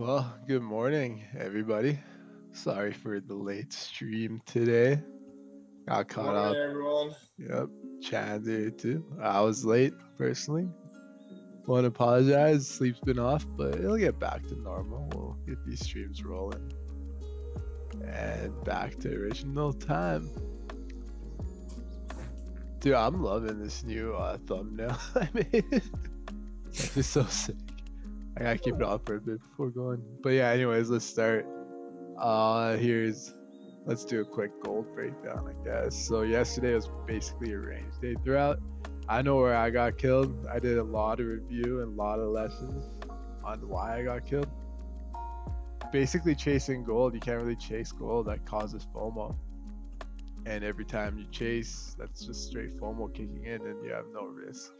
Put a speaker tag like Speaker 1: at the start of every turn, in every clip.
Speaker 1: Well, good morning, everybody. Sorry for the late stream today. Got
Speaker 2: Good
Speaker 1: caught
Speaker 2: morning,
Speaker 1: up.
Speaker 2: everyone.
Speaker 1: Yep, Chad's here too. I was late personally. Want to apologize. Sleep's been off, but it'll get back to normal. We'll get these streams rolling and back to original time. Dude, I'm loving this new thumbnail I made. It's just so sick. I gotta keep it off for a bit before going. But yeah, anyways, let's start. Let's do a quick gold breakdown, I guess. So yesterday was basically a range day throughout. I know where I got killed. I did a lot of review and a lot of lessons on why I got killed. Basically chasing gold, you can't really chase gold. That causes FOMO. And every time you chase, that's just straight FOMO kicking in and you have no risk.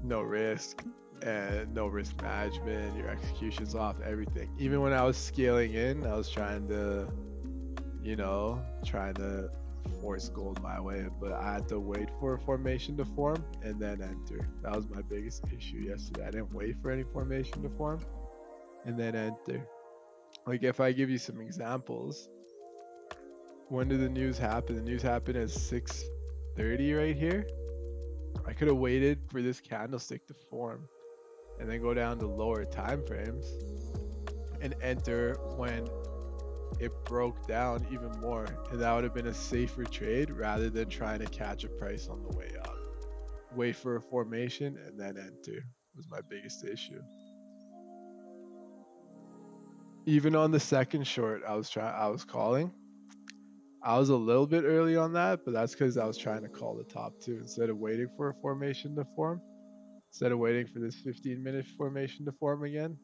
Speaker 1: No risk and no risk management. Your execution's off, everything. Even when I was scaling in, I was trying to force gold my way, but I had to wait for a formation to form and then enter. That was my biggest issue yesterday. I didn't wait for any formation to form and then enter. Like, if I give you some examples, when did the news happen? The news happened at 6:30 right here. I could have waited for this candlestick to form and then go down to lower time frames and enter when it broke down even more, and that would have been a safer trade rather than trying to catch a price on the way up. Wait for a formation and then enter was my biggest issue. Even on the second short, I was calling. I was a little bit early on that, but that's because I was trying to call the top two instead of waiting for a formation to form. Instead of waiting for this 15-minute formation to form again,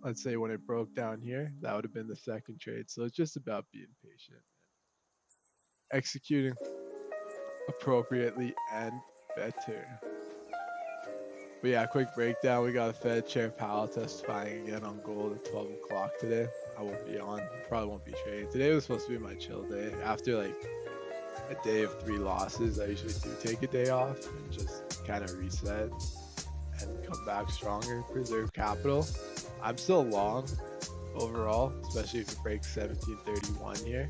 Speaker 1: let's say when it broke down here, that would have been the second trade. So it's just about being patient, executing appropriately and better. But yeah, quick breakdown. We got Fed Chair Powell testifying again on gold at 12 o'clock today. I won't be on. Probably won't be trading. Today was supposed to be my chill day. After like a day of 3 losses, I usually do take a day off and just kind of reset and come back stronger, preserve capital. I'm still long overall, especially if it breaks 1731 here.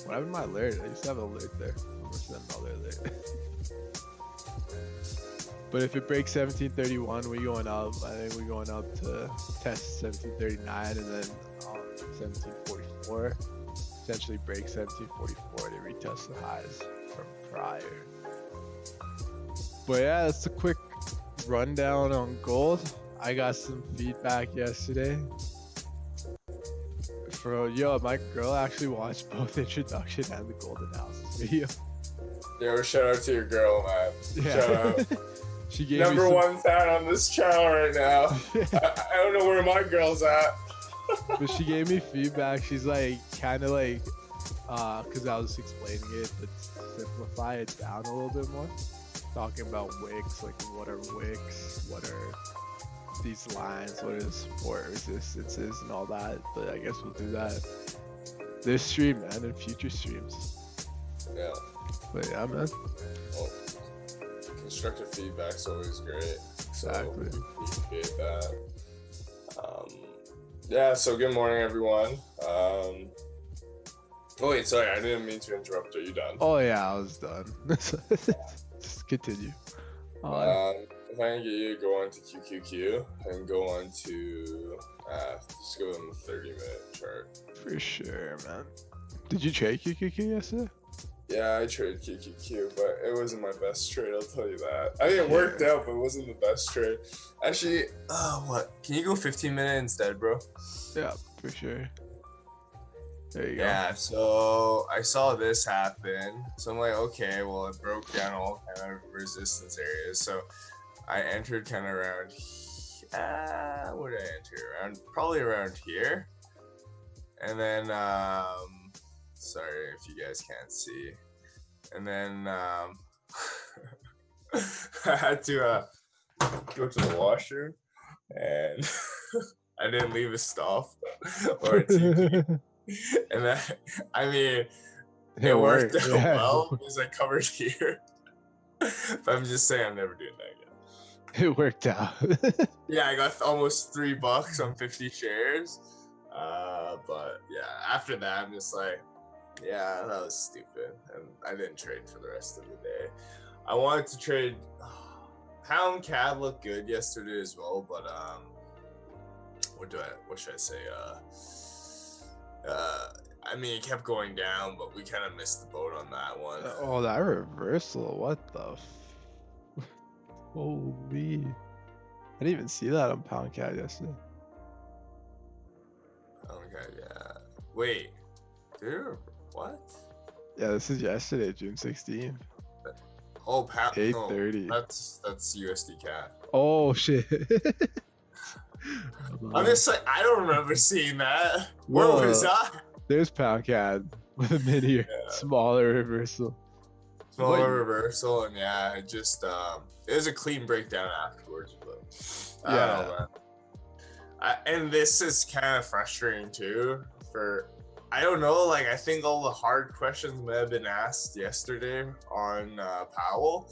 Speaker 1: What happened to my alert? I used to have an alert there. I'm gonna send another alert. But if it breaks 1731, we going up. I think we're going up to test 1739 and then 1744. Essentially break 1744 to retest the highs from prior. But yeah, that's a quick rundown on gold. I got some feedback yesterday. My girl actually watched both introduction and the gold analysis video.
Speaker 2: Yo, shout out to your girl, man.
Speaker 1: Yeah.
Speaker 2: Shout out.
Speaker 1: She gave
Speaker 2: Number one fan on this channel right now. I don't know where my girl's at.
Speaker 1: But she gave me feedback. She's like, kind of like, because I was explaining it, but simplify it down a little bit more. Talking about wicks, like what are wicks, what are these lines, what are support resistances and all that. But I guess we'll do that this stream, man, and future streams.
Speaker 2: Yeah.
Speaker 1: But yeah, man.
Speaker 2: Well, constructive feedback's always great.
Speaker 1: Exactly.
Speaker 2: So appreciate that. Yeah, so good morning, everyone. Oh wait, sorry, I didn't mean to interrupt. Are you done?
Speaker 1: Oh yeah, I was done. Just continue.
Speaker 2: If I can get you to go on to QQQ and go on to just go on the 30-minute chart.
Speaker 1: For sure, man. Did you trade QQQ yesterday?
Speaker 2: Yeah, I traded QQQ, but it wasn't my best trade, I'll tell you that. I mean, it worked out, but it wasn't the best trade. Actually, what? Can you go 15-minute instead, bro?
Speaker 1: Yeah, for sure. There you go.
Speaker 2: Yeah, so I saw this happen. So I'm like, okay, well, it broke down all kind of resistance areas. So I entered kind of around, what did I enter? Probably around here. And then, sorry if you guys can't see. And then I had to go to the washroom, and I didn't leave a stop or a TP. And that, I mean, it worked out well because I covered here. But I'm just saying I'm never doing that again.
Speaker 1: It worked out.
Speaker 2: Yeah, I got almost $3 on 50 shares. But yeah, after that, I'm just like, yeah, that was stupid, and I didn't trade for the rest of the day. I wanted to trade. Pound CAD looked good yesterday as well, but what should I say? I mean, it kept going down, but we kind of missed the boat on that one.
Speaker 1: Oh, that reversal! What the? Holy! I didn't even see that on Pound CAD yesterday.
Speaker 2: Okay, yeah. Wait, dude, what?
Speaker 1: Yeah, this is yesterday, June 16th.
Speaker 2: Oh, pound.
Speaker 1: 8:30.
Speaker 2: No, that's USD CAD.
Speaker 1: Oh shit!
Speaker 2: I'm just like, I don't remember seeing that. Where
Speaker 1: Well,
Speaker 2: was that?
Speaker 1: There's Pound CAD with a mini smaller reversal.
Speaker 2: Smaller reversal, and yeah, it just it was a clean breakdown afterwards, but I don't know, man. And this is kind of frustrating too. I don't know, like I think all the hard questions may have been asked yesterday on Powell,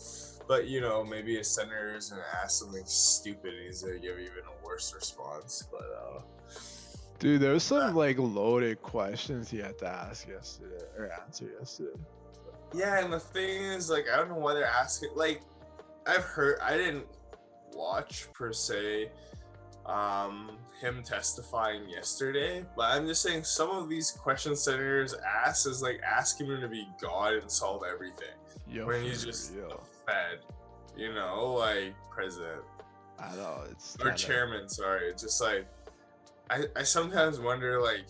Speaker 2: but you know, maybe a senator is gonna ask something stupid and he's gonna give even a worse response. But
Speaker 1: dude, there was some like loaded questions he had to ask yesterday or answer yesterday.
Speaker 2: Yeah, and the thing is, like, I don't know why they're asking. Like, I've heard, I didn't watch per se him testifying yesterday, but I'm just saying some of these questions senators ask is like asking him to be God and solve everything when he's just the Fed, you know, like president.
Speaker 1: I know it's
Speaker 2: or chairman. Sorry, it's just like I sometimes wonder, like,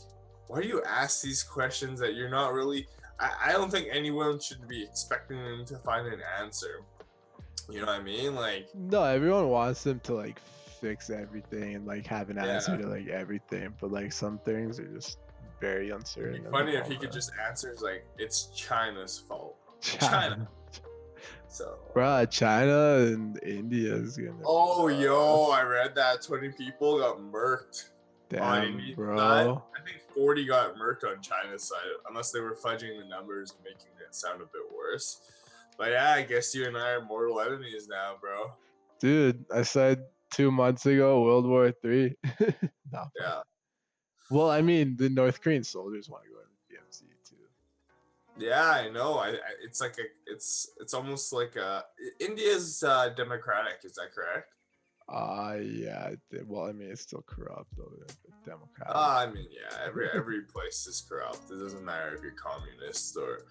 Speaker 2: why do you ask these questions that you're not really? I don't think anyone should be expecting them to find an answer. You know what I mean? Like,
Speaker 1: no, everyone wants them to like fix everything and like have an answer to like everything, but like some things are just very uncertain.
Speaker 2: It'd be funny if he could just answer like it's China's fault. China. So,
Speaker 1: bruh, China and India is gonna.
Speaker 2: Oh, yo, I read that 20 people got murked.
Speaker 1: Damn, bro.
Speaker 2: I think 40 got murked on China's side, unless they were fudging the numbers and making it sound a bit worse. But yeah, I guess you and I are mortal enemies now, bro.
Speaker 1: Dude, I said 2 months ago, World War III. No,
Speaker 2: yeah.
Speaker 1: Well, I mean, the North Korean soldiers want to go into DMZ too.
Speaker 2: Yeah, I know. It's like it's almost like India's democratic. Is that correct?
Speaker 1: Yeah. Well, I mean, it's still corrupt over there, but democratic.
Speaker 2: I mean, yeah. Every place is corrupt. It doesn't matter if you're communists or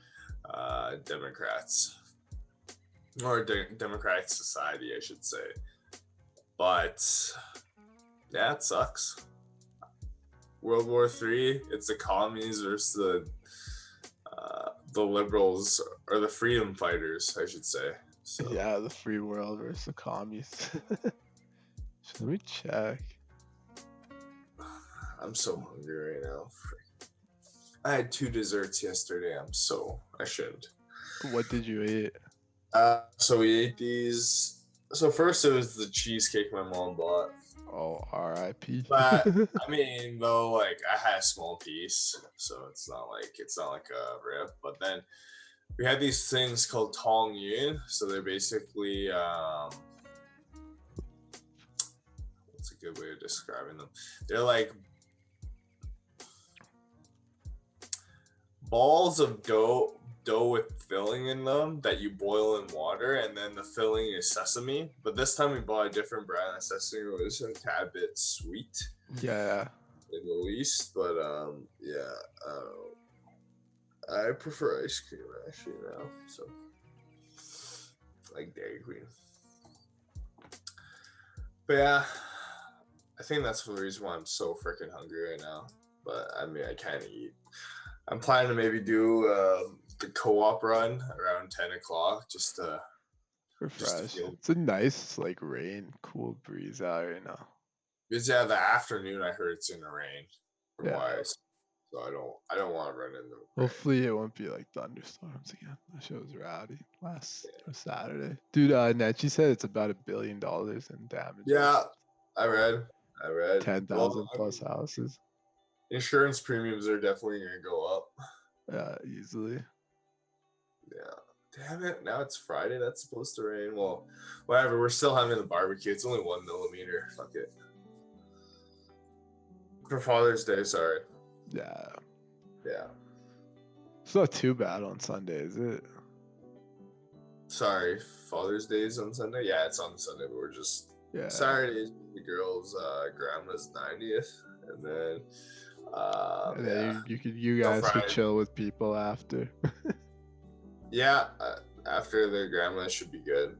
Speaker 2: Democrats or democratic society, I should say. But yeah, it sucks. World War III. It's the commies versus the liberals, or the freedom fighters, I should say. So.
Speaker 1: Yeah, the free world versus the commies. Let me check.
Speaker 2: I'm so hungry right now. I had 2 desserts yesterday. I shouldn't.
Speaker 1: What did you eat?
Speaker 2: So we ate these. So first it was the cheesecake my mom bought.
Speaker 1: Oh, R.I.P.
Speaker 2: But I mean, though, like I had a small piece, so it's not like a rip. But then we had these things called tong yun. So they're basically what's a good way of describing them? They're like balls of dough with filling in them that you boil in water, and then the filling is sesame. But this time we bought a different brand of sesame. It was a tad bit sweet.
Speaker 1: Yeah.
Speaker 2: In the least, but yeah. I prefer ice cream actually now. So like Dairy Queen. But yeah, I think that's the reason why I'm so freaking hungry right now. But I mean, I can't eat. I'm planning to maybe do the co-op run around 10 o'clock just to
Speaker 1: refresh. It's a nice like cool breeze out right now.
Speaker 2: Because yeah, the afternoon I heard it's gonna rain. So I don't want to run in the rain.
Speaker 1: Hopefully it won't be like thunderstorms again. That show was rowdy last Saturday. Dude, Nechi said it's about $1 billion in damage.
Speaker 2: Yeah, I read
Speaker 1: 10,000 plus houses.
Speaker 2: Insurance premiums are definitely gonna go up.
Speaker 1: Yeah, easily.
Speaker 2: Yeah. Damn it! Now it's Friday. That's supposed to rain. Well, whatever. We're still having the barbecue. It's only 1 millimeter. Fuck it. For Father's Day, sorry.
Speaker 1: Yeah.
Speaker 2: Yeah.
Speaker 1: It's not too bad on Sunday, is it?
Speaker 2: Sorry, Father's Day is on Sunday. Yeah, it's on Sunday, but we're just Saturday is the girl's grandma's 90th, and then
Speaker 1: And then you guys could chill with people after.
Speaker 2: Yeah, after their grandma should be good.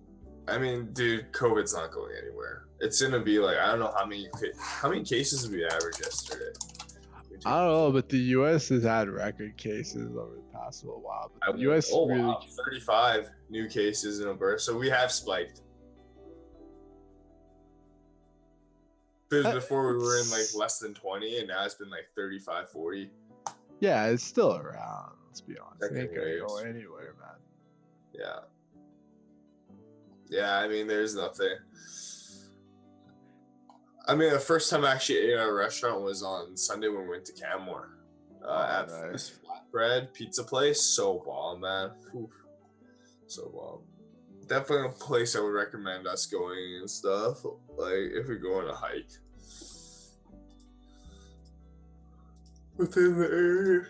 Speaker 2: I mean, dude, COVID's not going anywhere. It's gonna be like, I don't know how many cases did we average yesterday.
Speaker 1: I don't know, but the U.S. has had record cases over the past little while. But the U.S. really...
Speaker 2: wow, 35 new cases in a burst. So we have spiked. Before we were in like less than 20, and now it's been like 35, 40.
Speaker 1: Yeah, it's still around. Let's be honest. It ain't gonna go anywhere, man.
Speaker 2: Yeah. Yeah, I mean, there's nothing. I mean, the first time I actually ate at a restaurant was on Sunday when we went to Canmore. At this flatbread pizza place. So bomb, man. Oof. So bomb. Definitely a place I would recommend us going and stuff. Like, if we go on a hike. Within the area.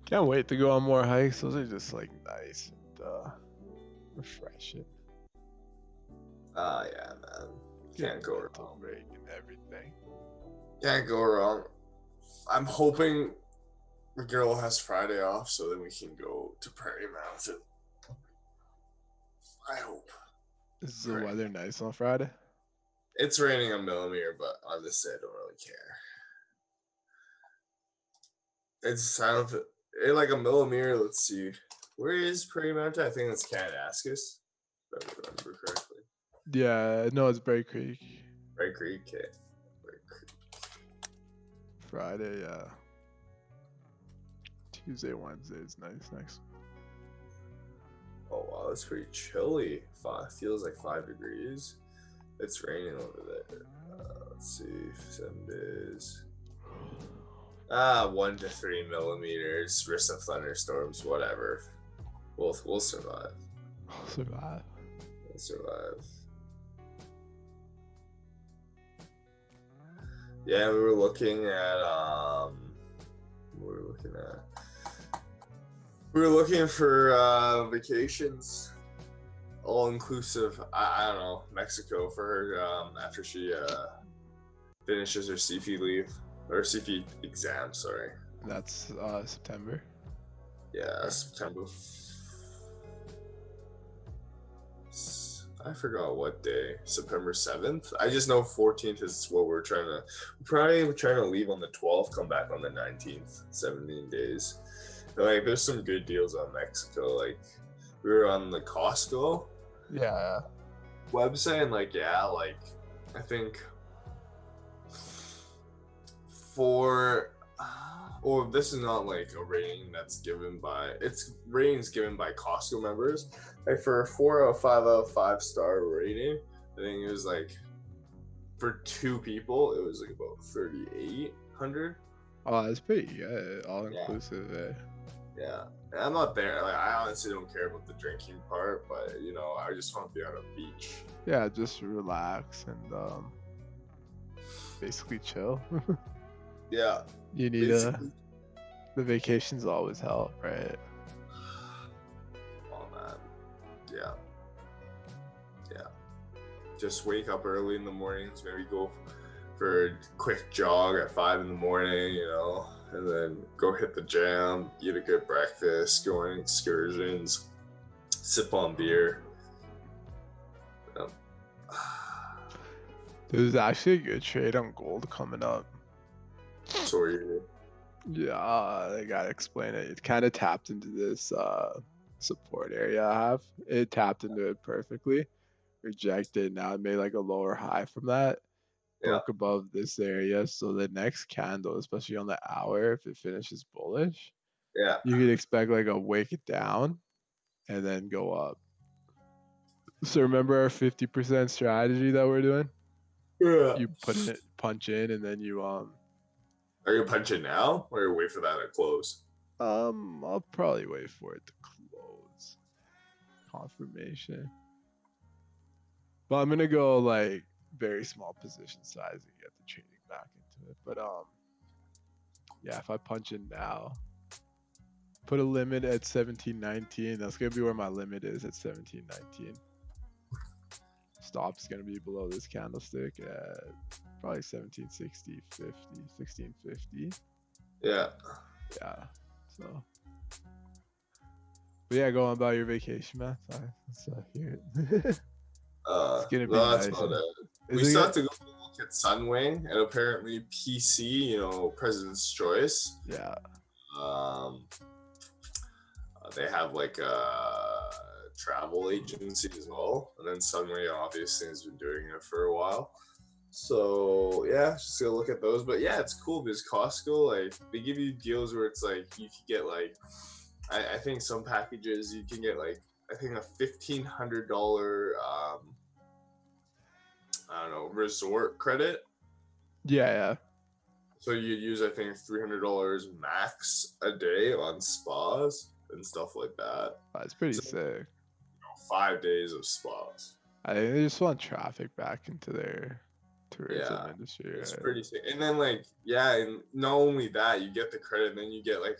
Speaker 1: Can't wait to go on more hikes. Those are just like nice and refreshing.
Speaker 2: Yeah, man. Can't go wrong.
Speaker 1: Break and everything.
Speaker 2: Can't go wrong. I'm hoping the girl has Friday off so then we can go to Prairie Mountain. I hope.
Speaker 1: Is the weather nice on Friday?
Speaker 2: It's raining a millimeter, but honestly, I don't really care. It's like a millimeter. Let's see. Where is Prairie Mountain? I think that's Kananaskis, if I remember correctly.
Speaker 1: Yeah, no, it's Berry Creek.
Speaker 2: Berry Creek, okay. Berry Creek.
Speaker 1: Friday, yeah. Tuesday, Wednesday is nice next.
Speaker 2: Oh wow, it's pretty chilly. Feels like 5 degrees. It's raining over there. Let's see, 7 days. 1 to 3 millimeters. Risk of thunderstorms. Whatever. We'll survive.
Speaker 1: We'll survive.
Speaker 2: We'll survive. Yeah, we were looking at We were looking for vacations, all inclusive. I don't know, Mexico for her after she finishes her CFE leave or CFE exam. Sorry.
Speaker 1: That's September.
Speaker 2: Yeah, September. I forgot what day. September 7th. I just know 14th is what we're trying to. We're trying to leave on the 12th, come back on the 19th. 17 days. Like, there's some good deals on Mexico. Like, we were on the Costco website, and I think this is not like a rating that's given by. It's ratings given by Costco members. Like for a 4 out of 5 out of 5 star rating, I think it was like for 2 people, it was like about 3,800.
Speaker 1: Oh, that's pretty good. All inclusive.
Speaker 2: Yeah, and I'm not there. Like, I honestly don't care about the drinking part, but I just want to be on a beach.
Speaker 1: Yeah, just relax and basically chill.
Speaker 2: Yeah.
Speaker 1: You need the vacations always help, right?
Speaker 2: Oh man. Yeah. Just wake up early in the mornings, maybe go for a quick jog at 5 in the morning, and then go hit the gym, eat a good breakfast, go on excursions, sip on beer.
Speaker 1: There's actually a good trade on gold coming up.
Speaker 2: So you
Speaker 1: Yeah, I gotta explain it. It kind of tapped into this support area I have. It tapped into it perfectly. Rejected. Now it made like a lower high from that.
Speaker 2: yeah,
Speaker 1: Broke above this area. So the next candle, especially on the hour, if it finishes bullish,
Speaker 2: yeah,
Speaker 1: you could expect like a wake it down and then go up. So remember our 50% strategy that we're doing?
Speaker 2: yeah.
Speaker 1: You put it punch in and then you
Speaker 2: Are you punching now, or you wait for that to close?
Speaker 1: I'll probably wait for it to close. Confirmation. But I'm gonna go like very small position size and get the trading back into it. But yeah, if I punch in now, put a limit at 17.19. That's gonna be where my limit is at 17.19. Stop's gonna be below this candlestick at probably 17.60, 50, 16.50.
Speaker 2: Yeah.
Speaker 1: Yeah. So. But yeah, go on about your vacation, man. Sorry, let's hear it. It's gonna be
Speaker 2: No, that's
Speaker 1: nice.
Speaker 2: about it.
Speaker 1: Is
Speaker 2: We still
Speaker 1: it?
Speaker 2: have to go look at Sunwing and apparently PC, President's Choice.
Speaker 1: Yeah.
Speaker 2: Um, they have like a travel agency as well, and then Sunwing obviously has been doing it for a while. So yeah, just gonna look at those. But yeah, it's cool because Costco, like, they give you deals where it's like you can get like, I think some packages you can get like, I think a $1,500 I don't know, resort credit.
Speaker 1: Yeah.
Speaker 2: So you use, I think, $300 max a day on spas and stuff like that.
Speaker 1: That's pretty
Speaker 2: So,
Speaker 1: sick.
Speaker 2: 5 days of spas.
Speaker 1: I think they just want traffic back into their tourism
Speaker 2: Yeah,
Speaker 1: industry.
Speaker 2: it's
Speaker 1: Right?
Speaker 2: pretty sick. And then like, yeah, and not only that, you get the credit, and then you get like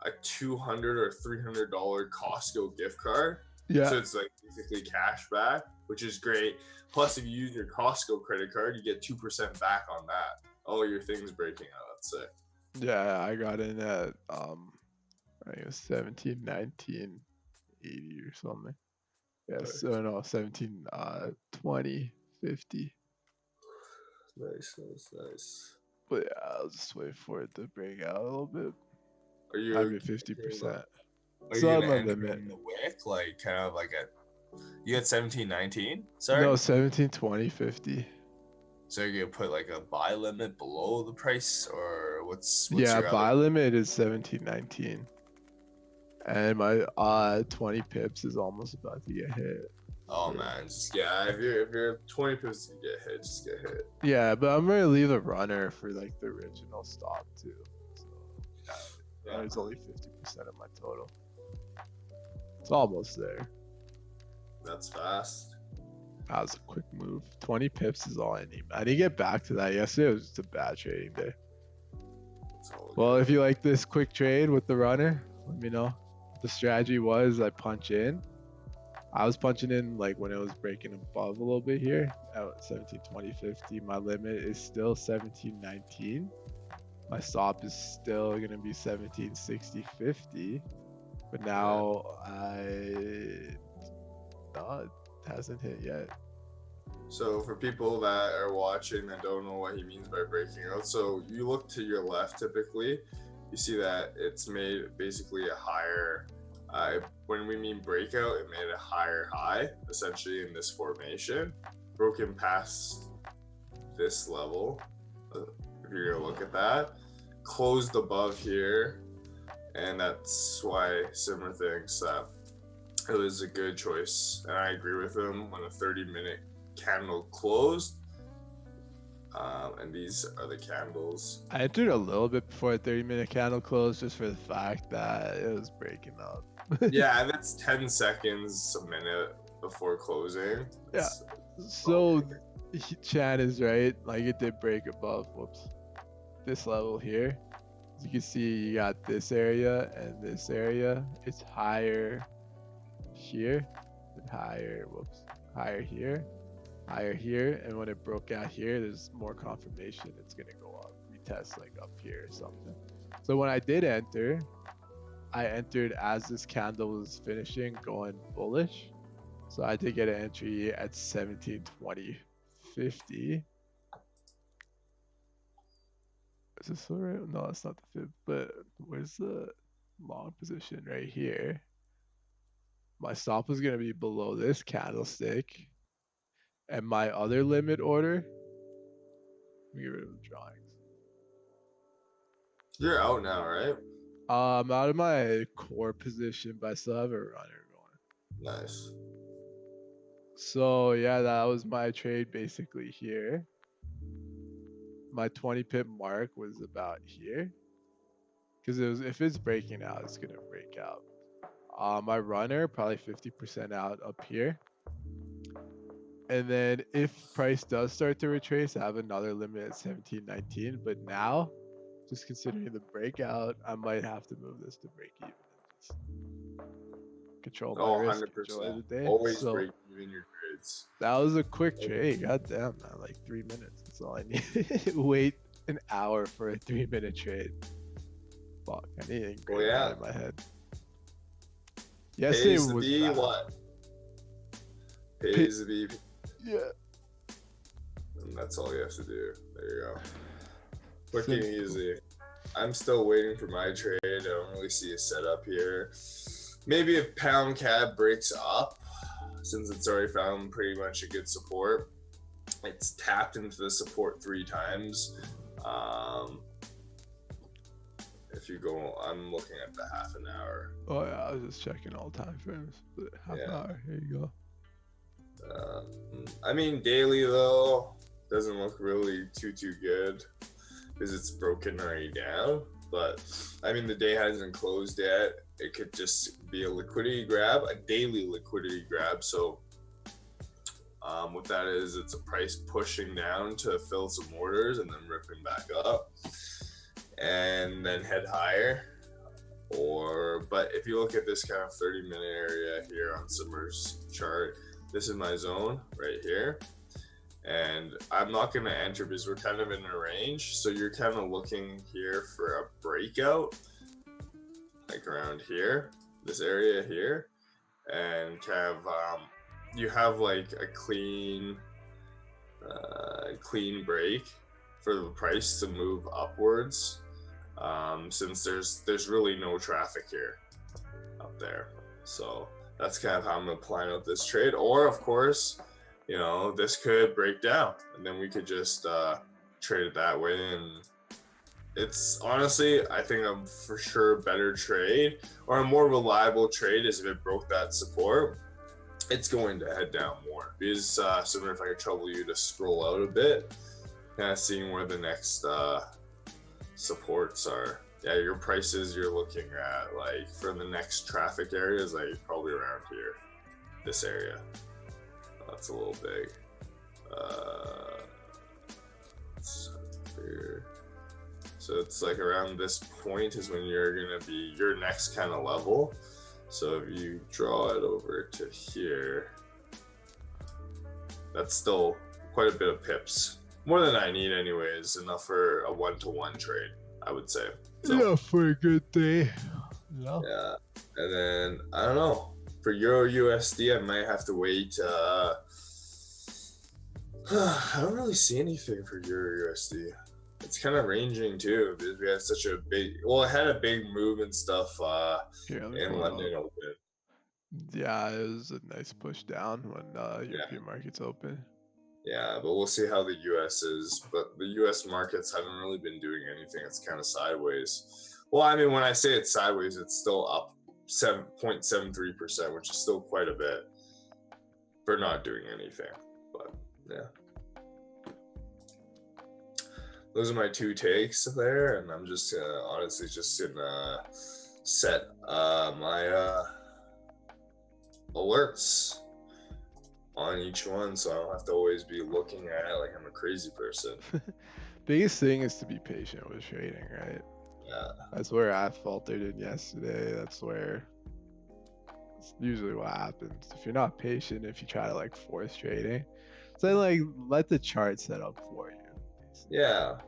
Speaker 2: a $200 or $300 Costco gift card.
Speaker 1: Yeah.
Speaker 2: So it's like basically cash back, which is great. Plus, if you use your Costco credit card, you get 2% back on that. All your things breaking out. That's sick.
Speaker 1: Yeah, I got in at I think it was 17, 19, 80 or something. Yes, so no, 17, 20, 50.
Speaker 2: Nice.
Speaker 1: But yeah, I'll just wait for it to break out a little bit.
Speaker 2: Are
Speaker 1: I'd
Speaker 2: you
Speaker 1: be 50%.
Speaker 2: Are
Speaker 1: So
Speaker 2: you
Speaker 1: I'm
Speaker 2: gonna
Speaker 1: my
Speaker 2: enter
Speaker 1: limit.
Speaker 2: in the wick, like kind of like a? You had 17.19. Sorry.
Speaker 1: No, 17, 20, 50.
Speaker 2: So you're gonna put like a buy limit below the price, or what's
Speaker 1: Yeah,
Speaker 2: your
Speaker 1: buy
Speaker 2: other?
Speaker 1: limit is 17.19. And my 20 pips is almost about to get hit.
Speaker 2: Oh man, just yeah. If you're 20 pips to get hit, just get hit.
Speaker 1: Yeah, but I'm gonna leave the runner for like the original stop too. So
Speaker 2: Yeah.
Speaker 1: it's only 50% of my total. It's almost there.
Speaker 2: That's fast.
Speaker 1: That was a quick move. 20 pips is all I need. I need to get back to that. Yesterday was just a bad trading day. Well, if you like this quick trade with the runner, let me know. The strategy was I punch in. I was punching in like when it was breaking above a little bit here at 17, 20, 50. My limit is still 17, 19. My stop is still going to be 17, 60, 50. But now no, it hasn't hit yet.
Speaker 2: So for people that are watching that don't know what he means by breaking out, so you look to your left typically, you see that it's made basically a higher, when we mean breakout, it made a higher high, essentially in this formation, broken past this level, if you're gonna look at that, closed above here, and that's why Simmer thinks that it was a good choice, and I agree with him. When a 30-minute candle closed, and these are the candles.
Speaker 1: I entered a little bit before a 30-minute candle closed just for the fact that it was breaking up.
Speaker 2: Yeah, and that's 10 seconds a minute before closing.
Speaker 1: Yeah. So Chan is right. Like it did break above. Whoops. This level here. As you can see, you got this area and this area. It's higher here, and higher. Whoops. Higher here. Higher here, and when it broke out here, there's more confirmation it's gonna go up, retest like up here or something. So when I did enter, I entered as this candle was finishing going bullish. So I did get an entry at 17, 20, 50. Is this the right? No, that's not the fib. But where's the long position? Right here. My stop is gonna be below this candlestick, and my other limit order. Let me get rid of the drawings.
Speaker 2: You're out now, right?
Speaker 1: I'm out of my core position, but I still have a runner going.
Speaker 2: Nice.
Speaker 1: So yeah, that was my trade basically here. My 20 pip mark was about here. Because if it's breaking out, it's gonna break out. My runner probably 50% out up here. And then if price does start to retrace, I have another limit at 17.19. But now, just considering the breakout, I might have to move this to break even and just control my risk, enjoy
Speaker 2: 100%.
Speaker 1: the day.
Speaker 2: Always
Speaker 1: So
Speaker 2: break even your trades.
Speaker 1: that was a quick trade. God damn, man, like 3 minutes. That's all I need. Wait an hour for a 3-minute trade. Fuck, I need to engrave that in my head. Yesterday
Speaker 2: Pays the
Speaker 1: was
Speaker 2: B,
Speaker 1: bad.
Speaker 2: what? Pays the B.
Speaker 1: Yeah.
Speaker 2: And that's all you have to do. There you go. Quick and easy. I'm still waiting for my trade. I don't really see a setup here. Maybe if pound CAD breaks up, since it's already found pretty much a good support. It's tapped into the support 3 times. If you go, I'm looking at the half an hour.
Speaker 1: Oh yeah, I was just checking all time frames. But half an hour. Here you go.
Speaker 2: I mean, daily though doesn't look really too good because it's broken already down. But I mean, the day hasn't closed yet. It could just be a liquidity grab, a daily liquidity grab. So what that is, it's a price pushing down to fill some orders and then ripping back up and then head higher. But if you look at this kind of 30-minute area here on Simar's chart, this is my zone right here. And I'm not going to enter because we're kind of in a range. So you're kind of looking here for a breakout, like around here, this area here. And kind of, you have like a clean break for the price to move upwards. Since there's really no traffic here up there. So that's kind of how I'm gonna plan out this trade. Or of course, you know, this could break down and then we could just trade it that way. And it's honestly, I think a for sure better trade or a more reliable trade is if it broke that support, it's going to head down more. Because similar, if I could trouble you to scroll out a bit, kind of seeing where the next supports are. Yeah, your prices you're looking at like for the next traffic areas, like probably around here, this area. That's a little big. So it's like around this point is when you're gonna be your next kind of level. So if you draw it over to here, that's still quite a bit of pips. More than I need anyways, enough for a 1-to-1 trade, I would say. So,
Speaker 1: yeah, for a good day. Yeah.
Speaker 2: Yeah. And then, I don't know. For Euro USD, I might have to wait. I don't really see anything for Euro USD. It's kind of ranging too because we had such a big, it had a big move and stuff in London Open.
Speaker 1: Yeah, it was a nice push down when European markets open.
Speaker 2: Yeah, but we'll see how the US is. But the US markets haven't really been doing anything. It's kind of sideways. Well, I mean, when I say it's sideways, it's still up 7.73%, which is still quite a bit for not doing anything. But yeah. Those are my 2 takes there, and I'm just honestly just gonna set my alerts on each one, so I don't have to always be looking at it like I'm a crazy person.
Speaker 1: Biggest thing is to be patient with trading, right?
Speaker 2: Yeah.
Speaker 1: That's where I faltered in yesterday. That's where it's usually what happens. If you're not patient, if you try to like force trading, so like let the chart set up for you.
Speaker 2: Yeah.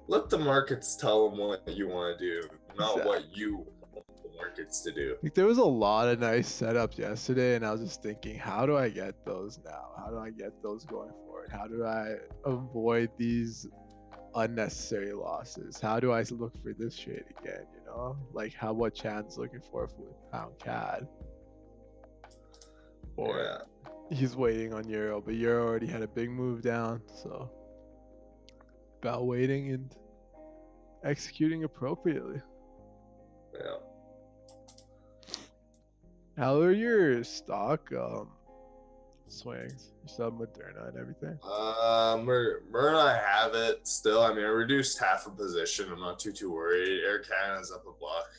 Speaker 2: Let the markets tell them what you want to do, not what you want the markets to do.
Speaker 1: Like there was a lot of nice setups yesterday, and I was just thinking, how do I get those now? How do I get those going forward? How do I avoid these unnecessary losses. How do I look for this trade again? You know, like what Chan's looking for with pound CAD, or
Speaker 2: Yeah.
Speaker 1: he's waiting on Euro, but Euro already had a big move down. So about waiting and executing appropriately.
Speaker 2: Yeah.
Speaker 1: How are your stock swings? You still have Moderna and everything?
Speaker 2: Myrna, I have it still. I mean, I reduced half a position. I'm not too worried. Air Canada's up a buck.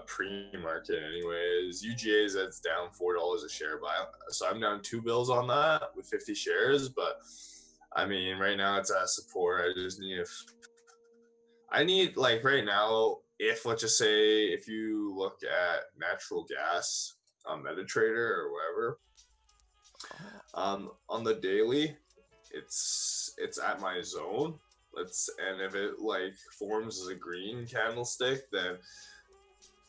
Speaker 2: Pre-market anyways. UGA that's down $4 a share, so I'm down $2 on that with 50 shares. But I mean, right now it's at support. I just need like right now. If let's just say if you look at natural gas on MetaTrader or whatever, on the daily, it's at my zone. And if it like forms as a green candlestick, then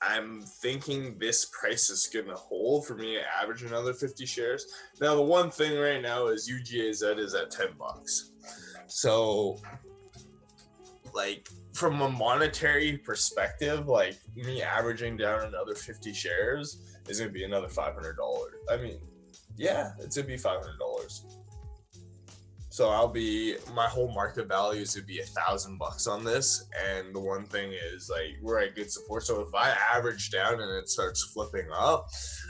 Speaker 2: I'm thinking this price is gonna hold for me to average another 50 shares. Now the one thing right now is UGAZ is at $10. So like from a monetary perspective, like me averaging down another 50 shares is gonna be another $500. I mean, yeah, it's gonna be $500. So my whole market value is gonna be $1,000 on this. And the one thing is like we're at good support. So if I average down and it starts flipping up,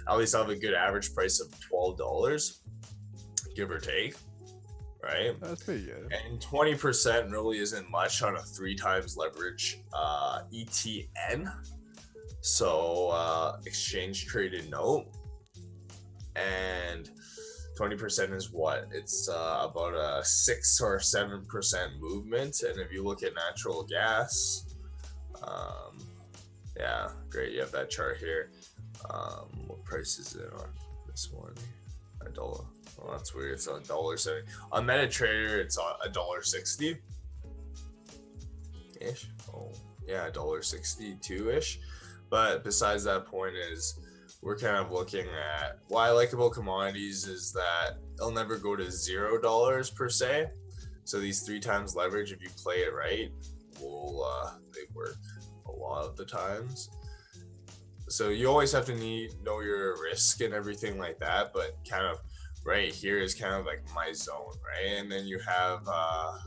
Speaker 2: at least I'll have a good average price of $12, give or take. Right?
Speaker 1: That's pretty good.
Speaker 2: And 20% really isn't much on a 3 times leverage ETN. So exchange traded note. And 20% is what? It's about a 6 or 7% movement. And if you look at natural gas, yeah, great. You have that chart here. What price is it on this one? $1. Well, that's weird. It's $1.70. On MetaTrader, it's $1.60 ish. Oh, yeah, $1.62 ish. But besides that point is we're kind of looking at what I like about commodities is that it'll never go to $0 per se. So these 3 times leverage, if you play it right, they work a lot of the times. So you always have to know your risk and everything like that. But kind of right here is kind of like my zone, right? And then you have a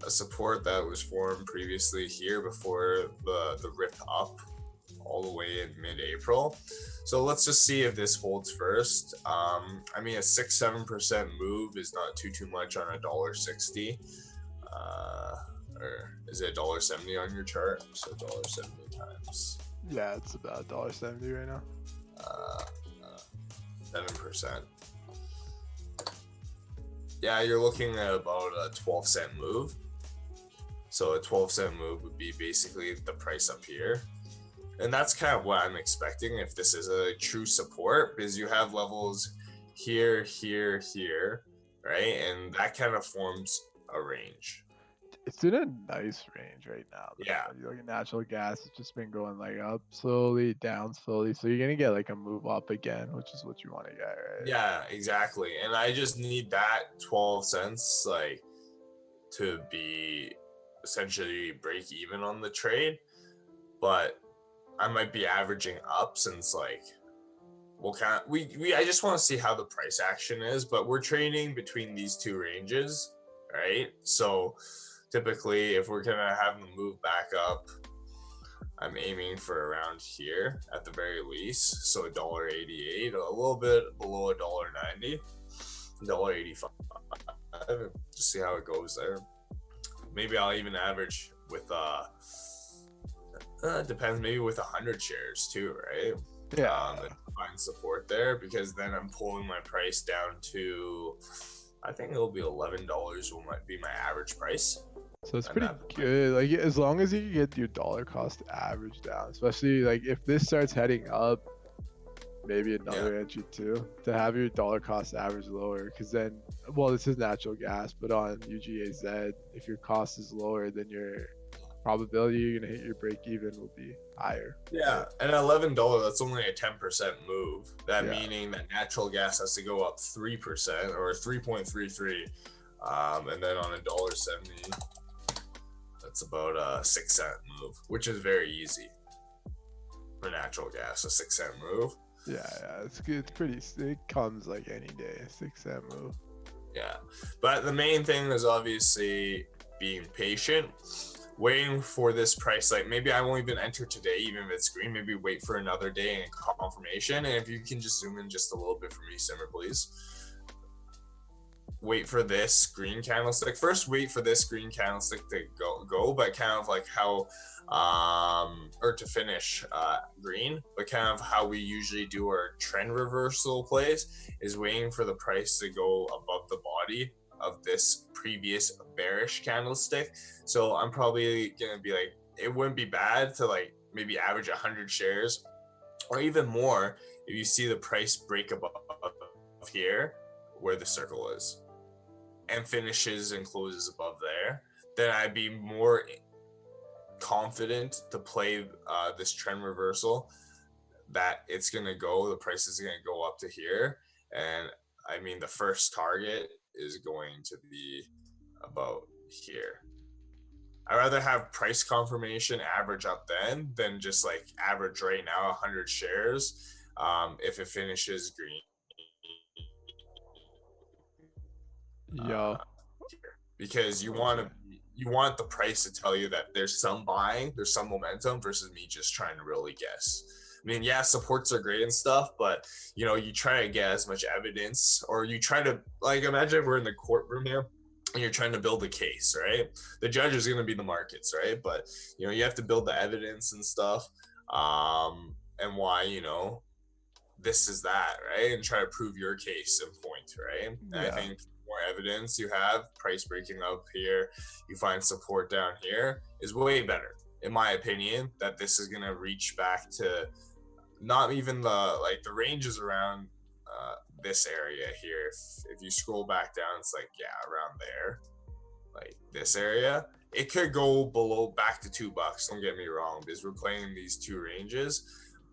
Speaker 2: support that was formed previously here before the rip up all the way in mid-April. So let's just see if this holds first. I mean, a 6-7% move is not too much on $1.60. Or is it $1.70 on your chart? So $1.70 times.
Speaker 1: Yeah, it's about $1.70 right now.
Speaker 2: 7%. Yeah, you're looking at about a 12-cent move. So a 12-cent move would be basically the price up here. And that's kind of what I'm expecting if this is a true support, because you have levels here, here, here, right? And that kind of forms a range.
Speaker 1: It's in a nice range right now.
Speaker 2: Yeah.
Speaker 1: You look at natural gas, it's just been going like up slowly, down slowly. So you're gonna get like a move up again, which is what you want to get, right?
Speaker 2: Yeah, exactly. And I just need that 12 cents like to be essentially break even on the trade. But I might be averaging up since like I just want to see how the price action is, but we're trading between these two ranges, right? So typically if we're gonna have them move back up, I'm aiming for around here at the very least. So $1.88, a little bit below $1.90, $1.85. Just see how it goes there. Maybe I'll even average with depends, maybe with 100 shares too, right?
Speaker 1: Yeah.
Speaker 2: Find support there, because then I'm pulling my price down to, I think it'll be $11 might be my average price.
Speaker 1: So it's pretty good. Like as long as you can get your dollar cost average down, especially like if this starts heading up, maybe another entry too, to have your dollar cost average lower. Because then, well, this is natural gas, but on UGAZ, if your cost is lower, then your probability you're gonna hit your break even will be higher.
Speaker 2: Yeah, and $11, that's only a 10% move. That meaning that natural gas has to go up 3% or 3.33 And then on $1.70, that's about a 6-cent move, which is very easy for natural gas. A 6-cent move.
Speaker 1: Yeah, it's good. It's pretty. It comes like any day. 6-cent move.
Speaker 2: Yeah, but the main thing is obviously being patient, waiting for this price. Like maybe I won't even enter today, even if it's green. Maybe wait for another day and confirmation. And if you can just zoom in just a little bit for me, Simmer, please. Wait for this green candlestick. First, wait for this green candlestick to go, but kind of like how, or to finish green, but kind of how we usually do our trend reversal plays is waiting for the price to go above the body of this previous bearish candlestick. So I'm probably gonna be like, it wouldn't be bad to like maybe average 100 shares or even more if you see the price break above here where the circle is and finishes and closes above there, then I'd be more confident to play this trend reversal that it's going to go, the price is going to go up to here. And I mean, the first target is going to be about here. I'd rather have price confirmation average up then than just like average right now 100 shares if it finishes green.
Speaker 1: Yo.
Speaker 2: Because you want the price to tell you that there's some buying, there's some momentum versus me just trying to really guess. I mean, yeah, supports are great and stuff, but you know, you try to get as much evidence, or you try to like imagine if we're in the courtroom here and you're trying to build a case, right? The judge is going to be the markets, right? But you know, you have to build the evidence and stuff, and why, you know, this is that, right? And try to prove your case and point, right? And I think more evidence you have, price breaking up here, you find support down here, is way better, in my opinion, that this is going to reach back to not even the range is around this area here. If you scroll back down, it's like, yeah, around there, like this area. It could go below back to $2, don't get me wrong, because we're playing these two ranges.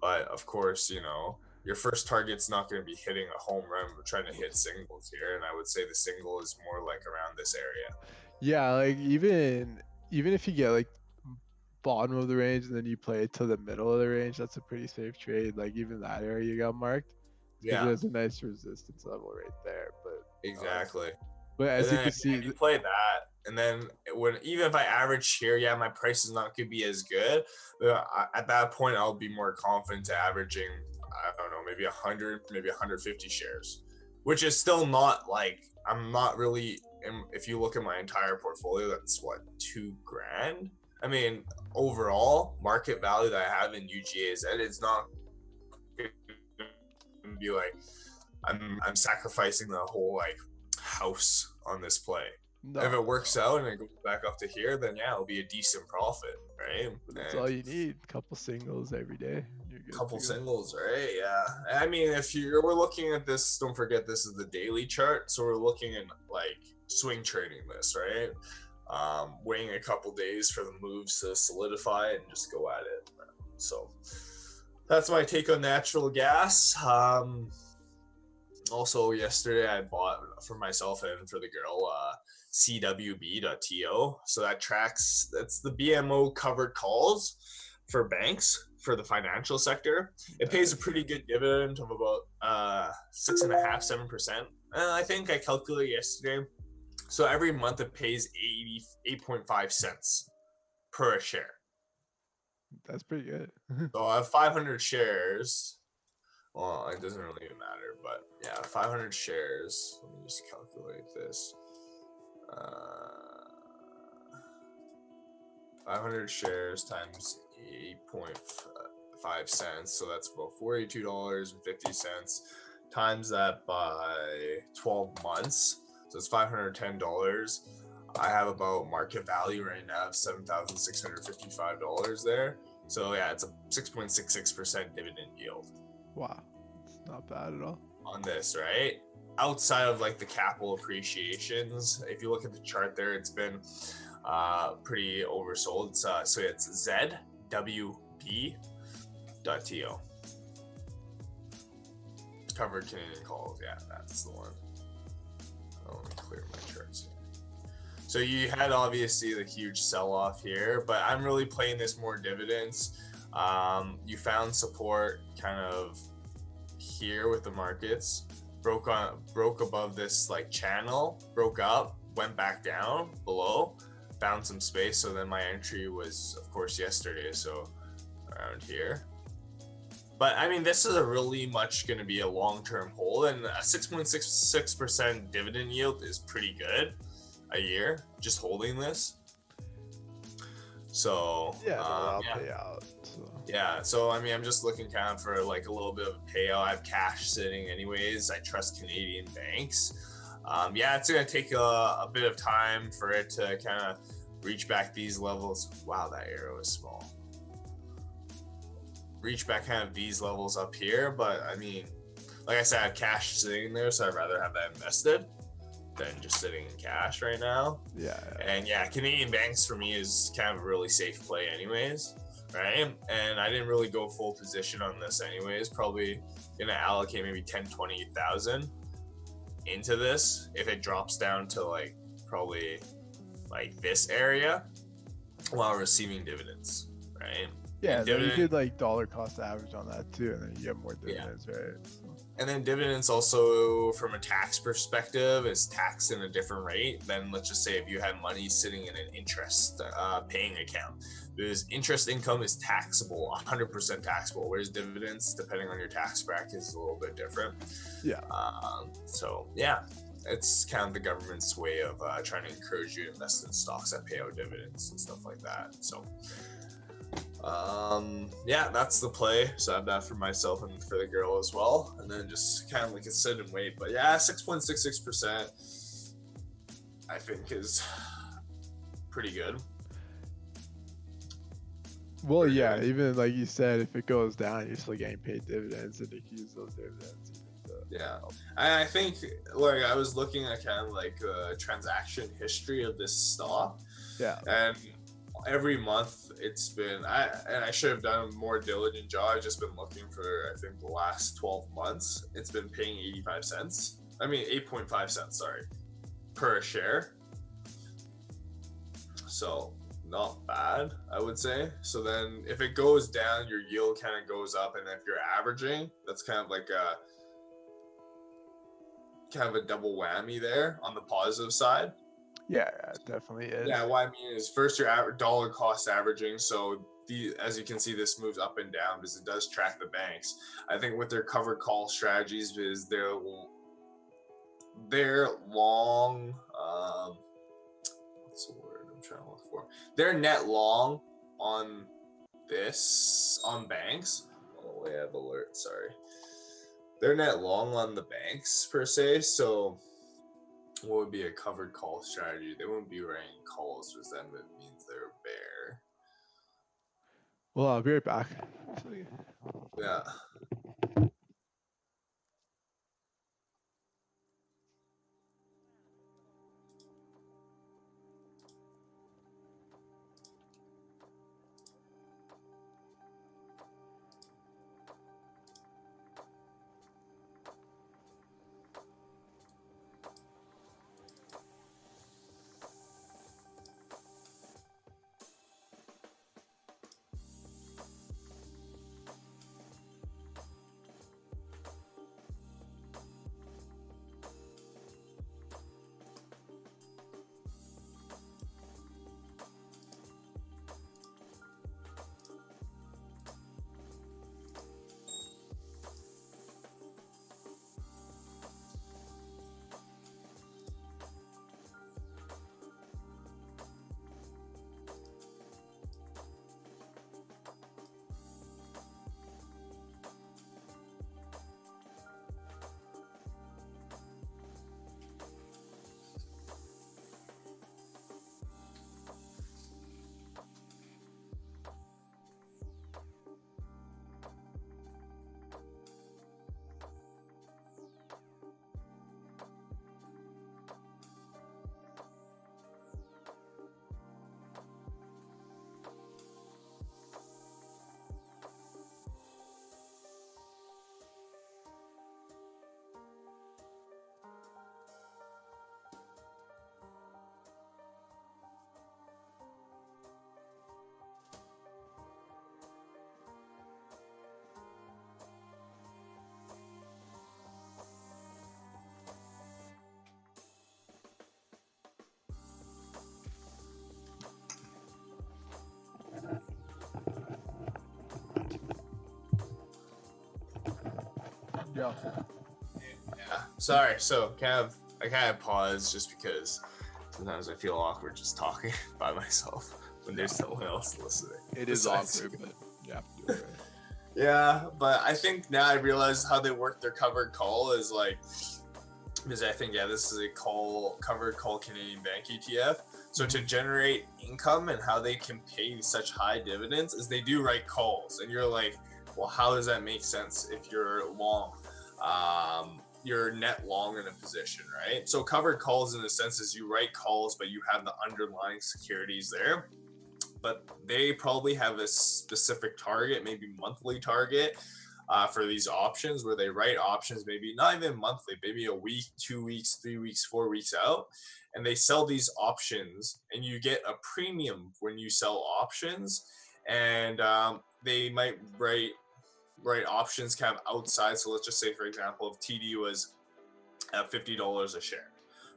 Speaker 2: But of course, you know, your first target's not going to be hitting a home run. We're trying to hit singles here, and I would say the single is more like around this area.
Speaker 1: Yeah, like even if you get like bottom of the range and then you play it to the middle of the range, that's a pretty safe trade. Like even that area you got marked, because there's a nice resistance level right there. But
Speaker 2: exactly.
Speaker 1: But as you can see,
Speaker 2: you play that, and then even if I average here, yeah, my price is not going to be as good. But at that point, I'll be more confident to averaging, I don't know, maybe 100, maybe 150 shares, which is still not like, I'm not really, if you look at my entire portfolio, that's what, $2,000. I mean, overall market value that I have in UGAZ, it's not going to be like I'm sacrificing the whole like house on this play. If it works out and it goes back up to here, then yeah, it'll be a decent profit, right?
Speaker 1: That's all you need. A couple singles every day.
Speaker 2: Couple singles, right? Yeah. I mean, if we're looking at this, don't forget this is the daily chart, so we're looking at like swing trading this, right? Waiting a couple days for the moves to solidify and just go at it. So that's my take on natural gas. Also, yesterday I bought for myself and for the girl CWB.to. So that's the BMO covered calls for banks for the financial sector. It pays a pretty good dividend of about 6.5%, 7%. I think I calculated yesterday. So every month it pays 88.5 cents per share.
Speaker 1: That's pretty good.
Speaker 2: So I have 500 shares. Well, it doesn't really even matter, but yeah, 500 shares. Let me just calculate this. 500 shares times 8.5 cents. So that's about $42.50. Times that by 12 months. So it's $510. I have about market value right now of $7,655 there. So yeah, it's a 6.66% dividend yield.
Speaker 1: Wow, it's not bad at all
Speaker 2: on this, right? Outside of like the capital appreciations, if you look at the chart there, it's been pretty oversold. It's so it's ZWB.to. Covered Canadian calls, yeah, that's the one. Oh, let me clear my charts here. So you had obviously the huge sell-off here, but I'm really playing this more dividends. You found support kind of here with the markets, broke above this like channel, broke up, went back down below, found some space. So then my entry was, of course, yesterday, so around here. But I mean, this is a really much going to be a long-term hold, and a 6.66% dividend yield is pretty good a year just holding this. So
Speaker 1: that'll pay out. So.
Speaker 2: Yeah, so I mean, I'm just looking kind of for like a little bit of a payout. I have cash sitting anyways. I trust Canadian banks. Yeah, it's gonna take a bit of time for it to kind of reach back these levels. Wow, that arrow is small. Reach back kind of these levels up here, but I mean, like I said, I have cash sitting there, so I'd rather have that invested than just sitting in cash right now.
Speaker 1: Yeah.
Speaker 2: And yeah, Canadian banks for me is kind of a really safe play anyways, right? And I didn't really go full position on this anyways. Probably gonna allocate maybe 10, 20,000 into this if it drops down to like probably like this area while receiving dividends, right?
Speaker 1: Yeah, then you could like dollar cost average on that too, and then you get more dividends, right? So.
Speaker 2: And then dividends also, from a tax perspective, is taxed in a different rate than, let's just say, if you had money sitting in an interest paying account. Because interest income is taxable, 100% taxable, whereas dividends, depending on your tax bracket, is a little bit different.
Speaker 1: Yeah.
Speaker 2: So yeah, it's kind of the government's way of trying to encourage you to invest in stocks that pay out dividends and stuff like that. So yeah, that's the play. So I have that for myself and for the girl as well, and then just kind of like a sit and wait. But yeah, 6.66% I think is pretty good.
Speaker 1: Well, yeah, even like you said, if it goes down, you're still getting paid dividends, and you can use those dividends.
Speaker 2: Yeah, I think like I was looking at kind of like a transaction history of this stock.
Speaker 1: Yeah,
Speaker 2: and every month it's been, I should have done a more diligent job. I've just been looking for, I think, the last 12 months. It's been paying 85 cents. I mean, 8.5 cents, sorry, per share. So not bad, I would say. So then if it goes down, your yield kind of goes up. And if you're averaging, that's kind of like a double whammy there on the positive side.
Speaker 1: Yeah, it definitely is.
Speaker 2: Yeah, what I mean is first your dollar cost averaging. So as you can see, this moves up and down because it does track the banks. I think with their covered call strategies is they're long. What's the word I'm trying to look for? They're net long on banks. Oh, we have alert. Sorry, they're net long on the banks per se. So what would be a covered call strategy? They wouldn't be writing calls, because then it means they're a bear.
Speaker 1: Well, I'll be right back.
Speaker 2: Yeah.
Speaker 1: go.
Speaker 2: Yeah. Sorry. So I kind of pause just because sometimes I feel awkward just talking by myself when there's someone else listening.
Speaker 1: It is awkward, but you have to do it. Right.
Speaker 2: Yeah, but I think now I realize how they work their covered call is like, because I think, this is a covered call Canadian bank ETF. So to generate income and how they can pay such high dividends is they do write calls. And you're like, well, how does that make sense if you're long? You're net long in a position, right? So covered calls in a sense is you write calls, but you have the underlying securities there. But they probably have a specific target, maybe monthly target for these options where they write options, maybe not even monthly, maybe a week, 2 weeks, 3 weeks, 4 weeks out. And they sell these options and you get a premium when you sell options. And they might write options kind of outside. So let's just say, for example, if TD was at $50 a share,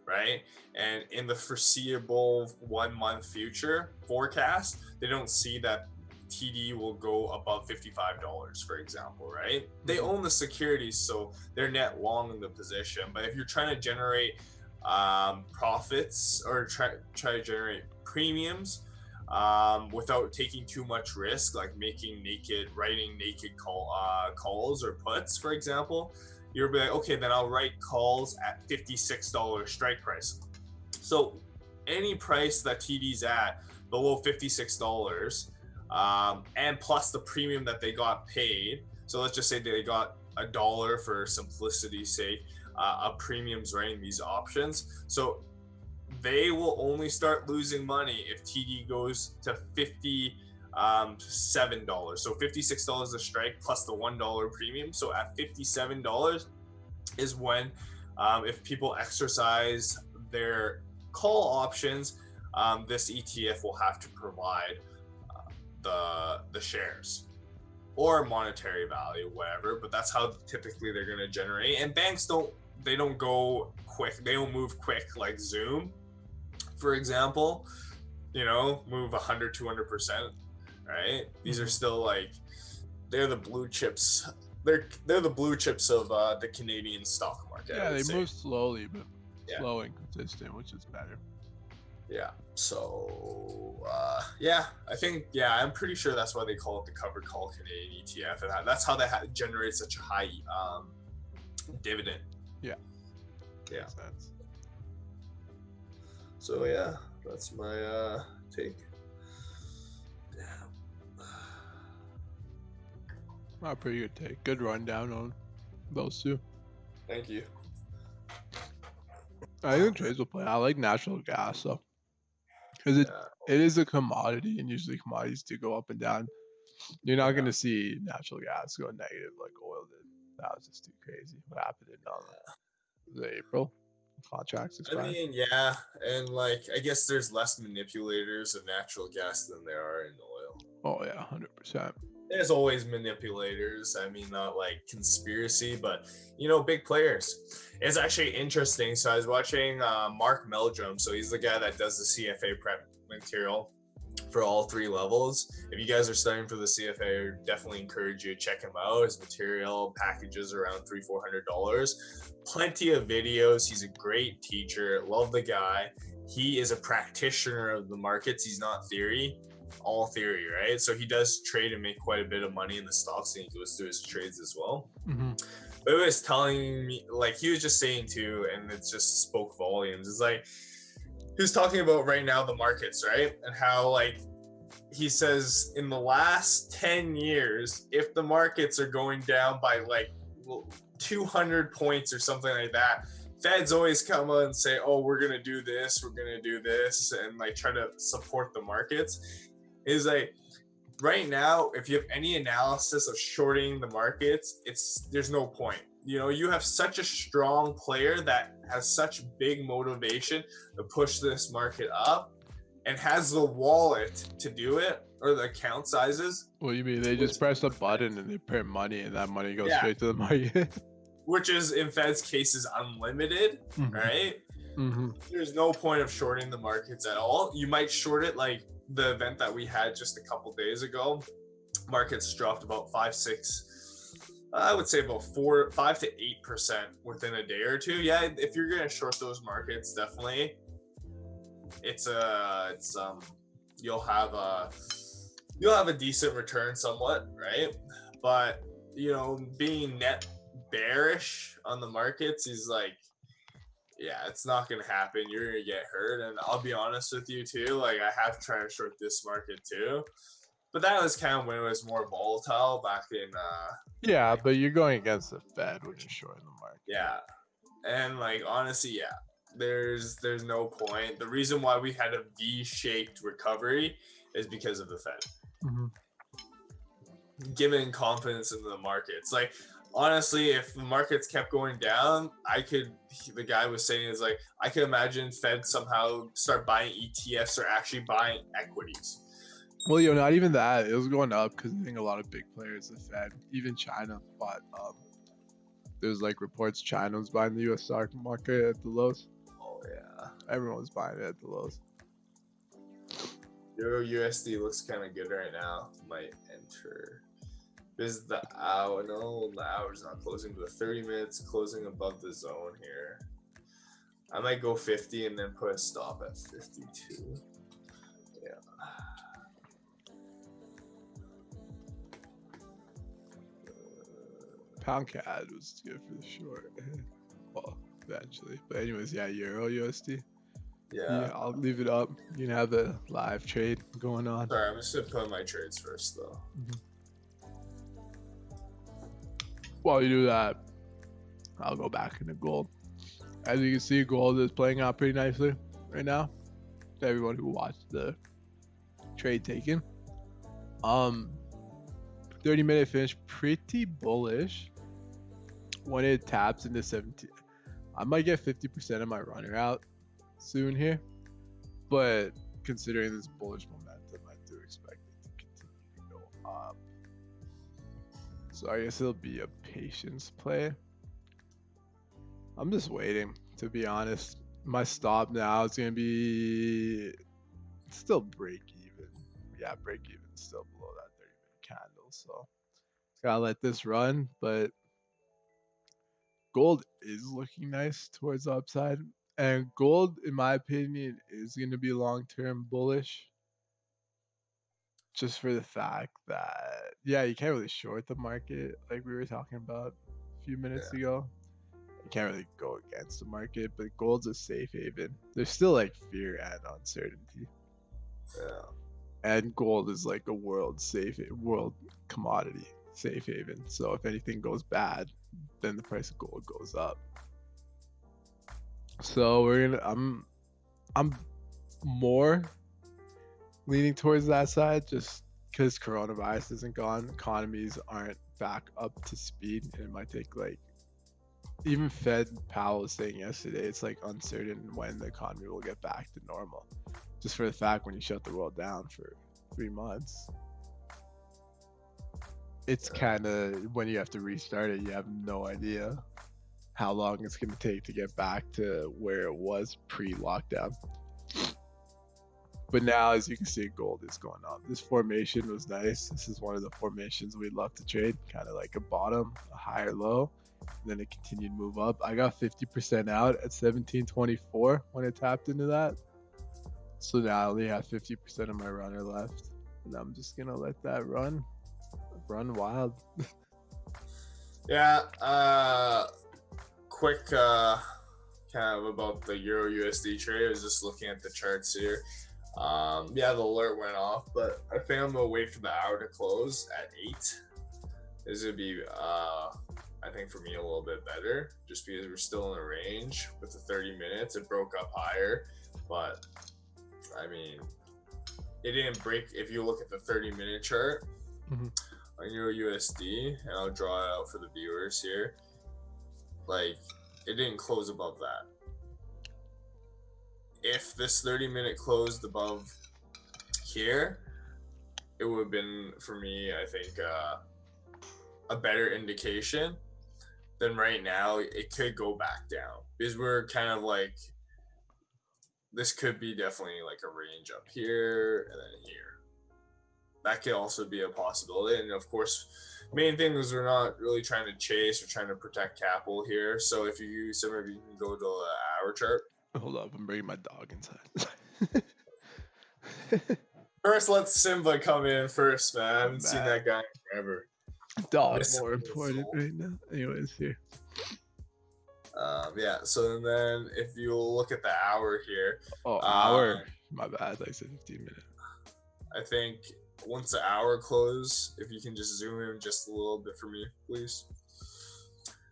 Speaker 2: right? And in the foreseeable 1 month future forecast, they don't see that TD will go above $55, for example, right? They own the securities, so they're net long in the position. But if you're trying to generate profits or try to generate premiums without taking too much risk, like writing naked calls or puts, for example, you're like, okay, then I'll write calls at $56 strike price. So any price that TD's at below $56, and plus the premium that they got paid. So let's just say they got $1 for simplicity's sake, of premiums writing these options. So they will only start losing money if TD goes to $57. So $56 a strike plus the $1 premium. So at $57 is when, if people exercise their call options, this ETF will have to provide the shares or monetary value, whatever. But that's how typically they're going to generate. And banks don't go quick. They don't move quick like Zoom, for example, move 100, 200%, right? These are still like, they're the blue chips. They're the blue chips of the Canadian stock market.
Speaker 1: Yeah, they move slowly, but slow and consistent, which is better.
Speaker 2: Yeah. So, I think, I'm pretty sure that's why they call it the covered call Canadian ETF. And that's how they generate such a high dividend. Yeah. Yeah.
Speaker 1: Makes sense.
Speaker 2: So, that's my take. Damn.
Speaker 1: Not pretty good take. Good rundown on those two.
Speaker 2: Thank you.
Speaker 1: I think trades will play. I like natural gas, though. Because it is a commodity, and usually commodities do go up and down. You're not going to see natural gas go negative like oil did. That was just too crazy. What happened in April? Contracts expired.
Speaker 2: I mean, and like I guess there's less manipulators of natural gas than there are in oil.
Speaker 1: Oh yeah, 100%.
Speaker 2: There's always manipulators. I mean, not like conspiracy, but big players. It's actually interesting. So I was watching Mark Meldrum. So he's the guy that does the CFA prep material for all 3 levels. If you guys are studying for the CFA, I definitely encourage you to check him out. His material packages around $300-400. Plenty of videos. He's a great teacher. Love the guy. He is a practitioner of the markets. He's not all theory, right? So he does trade and make quite a bit of money in the stocks, and he goes through his trades as well. But it was telling me, like, he was just saying too, and it just spoke volumes. It's like, he was talking about right now the markets, right? And how, like, he says in the last 10 years, if the markets are going down by like 200 points or something like that, Feds always come out and say, oh, we're going to do this, and like try to support the markets. Is like, right now, if you have any analysis of shorting the markets, there's no point. You have such a strong player that has such big motivation to push this market up and has the wallet to do it, or the account sizes.
Speaker 1: What do you mean? They just press a button and they print money, and that money goes straight to the market.
Speaker 2: Which is, in Fed's case, is unlimited, right? There's no point of shorting the markets at all. You might short it like the event that we had just a couple days ago. Markets dropped about 5-6 I would say about 5 to 8% within a day or two. Yeah, if you're gonna short those markets, definitely, it's you'll have a decent return somewhat, right? But being net bearish on the markets is like, yeah, it's not gonna happen. You're gonna get hurt, and I'll be honest with you too. Like, I have tried to short this market too, but that was kind of when it was more volatile back in
Speaker 1: Yeah, but you're going against the Fed when you're shorting the market.
Speaker 2: yeah. And like, honestly, yeah, there's no point. The reason why we had a V-shaped recovery is because of the Fed giving confidence in the markets. Like, honestly, if the markets kept going down, the guy was saying is like, I could imagine Fed somehow start buying ETFs or actually buying equities.
Speaker 1: Well, not even that. It was going up because I think a lot of big players, the Fed, even China bought. There's like reports China was buying the U.S. stock market at the lows.
Speaker 2: Oh yeah,
Speaker 1: everyone's buying it at the lows.
Speaker 2: Euro USD looks kind of good right now. Might enter. Is the hour? No, the hour's not closing, but 30 minutes closing above the zone here. I might go 50 and then put a stop at 52. Yeah.
Speaker 1: Pound CAD was good for the short. Well, eventually. But anyways, yeah, Euro USD. Yeah, I'll leave it up. You can have the live trade going on.
Speaker 2: Sorry, I'm just gonna put my trades first though.
Speaker 1: While you do that, I'll go back into gold. As you can see, gold is playing out pretty nicely right now. To everyone who watched the trade taken. 30-minute finish, pretty bullish. When it taps into 17, I might get 50% of my runner out soon here. But considering this bullish momentum, I do expect it to continue to go up. So I guess it'll be a patience play. I'm just waiting, to be honest. My stop now is going to be still break even. Yeah, break even still below that 30-minute candle. So gotta let this run. But gold is looking nice towards the upside. And gold, in my opinion, is going to be long-term bullish. Just for the fact that, yeah, you can't really short the market like we were talking about a few minutes ago. You can't really go against the market, but gold's a safe haven. There's still like fear and uncertainty.
Speaker 2: Yeah.
Speaker 1: And gold is like a world commodity safe haven. So if anything goes bad, then the price of gold goes up. So I'm more leaning towards that side just because coronavirus isn't gone. Economies aren't back up to speed, and it might take like, even Fed Powell was saying yesterday, it's like uncertain when the economy will get back to normal. Just for the fact when you shut the world down for 3 months, it's kind of, when you have to restart it, you have no idea how long it's going to take to get back to where it was pre-lockdown. But now, as you can see, gold is going up. This formation was nice. This is one of the formations we'd love to trade, kind of like a bottom, a higher low, and then it continued to move up. I got 50% out at 1724 when it tapped into that. So now I only have 50% of my runner left, and I'm just gonna let that run wild.
Speaker 2: Yeah. Quick kind of about the Euro USD trade. I was just looking at the charts here. Yeah, the alert went off, but I think I'm gonna wait for the hour to close at 8. This would be I think for me a little bit better, just because we're still in the range with the 30 minutes. It broke up higher, but I mean, it didn't break. If you look at the 30-minute chart on Euro USD, and I'll draw it out for the viewers here, like, it didn't close above that. If this 30-minute closed above here, it would have been, for me, I think, a better indication than right now. It could go back down because we're kind of like, this could be definitely like a range up here and then here. that could also be a possibility. And of course, main thing is we're not really trying to chase, we're trying to protect capital here. So if you some of you can go to the hour chart.
Speaker 1: Hold up, I'm bringing my dog inside.
Speaker 2: First, let Simba come in first, man. I haven't seen
Speaker 1: Man.
Speaker 2: that guy in forever.
Speaker 1: Dog
Speaker 2: Miss
Speaker 1: more
Speaker 2: him in his
Speaker 1: important
Speaker 2: soul.
Speaker 1: right now. Anyways, here.
Speaker 2: Yeah, so then if you look at the hour here,
Speaker 1: Oh, hour. My bad. I said 15 minutes.
Speaker 2: I think once the hour close, if you can just zoom in just a little bit for me, please.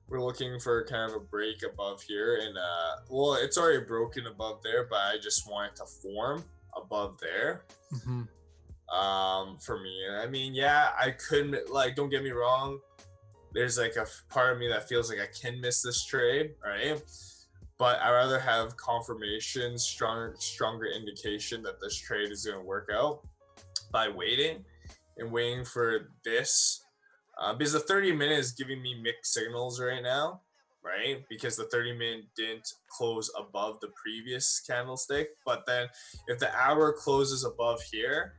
Speaker 2: We're looking for kind of a break above here, and well, it's already broken above there, but I just want it to form above there.
Speaker 1: Mm-hmm.
Speaker 2: For me, and I mean, yeah, I couldn't, like, don't get me wrong, there's like a part of me that feels like I can miss this trade, right? But I rather have confirmation, stronger indication that this trade is going to work out by waiting for this, because the 30-minute is giving me mixed signals right now, right? Because the 30-minute didn't close above the previous candlestick, but then if the hour closes above here,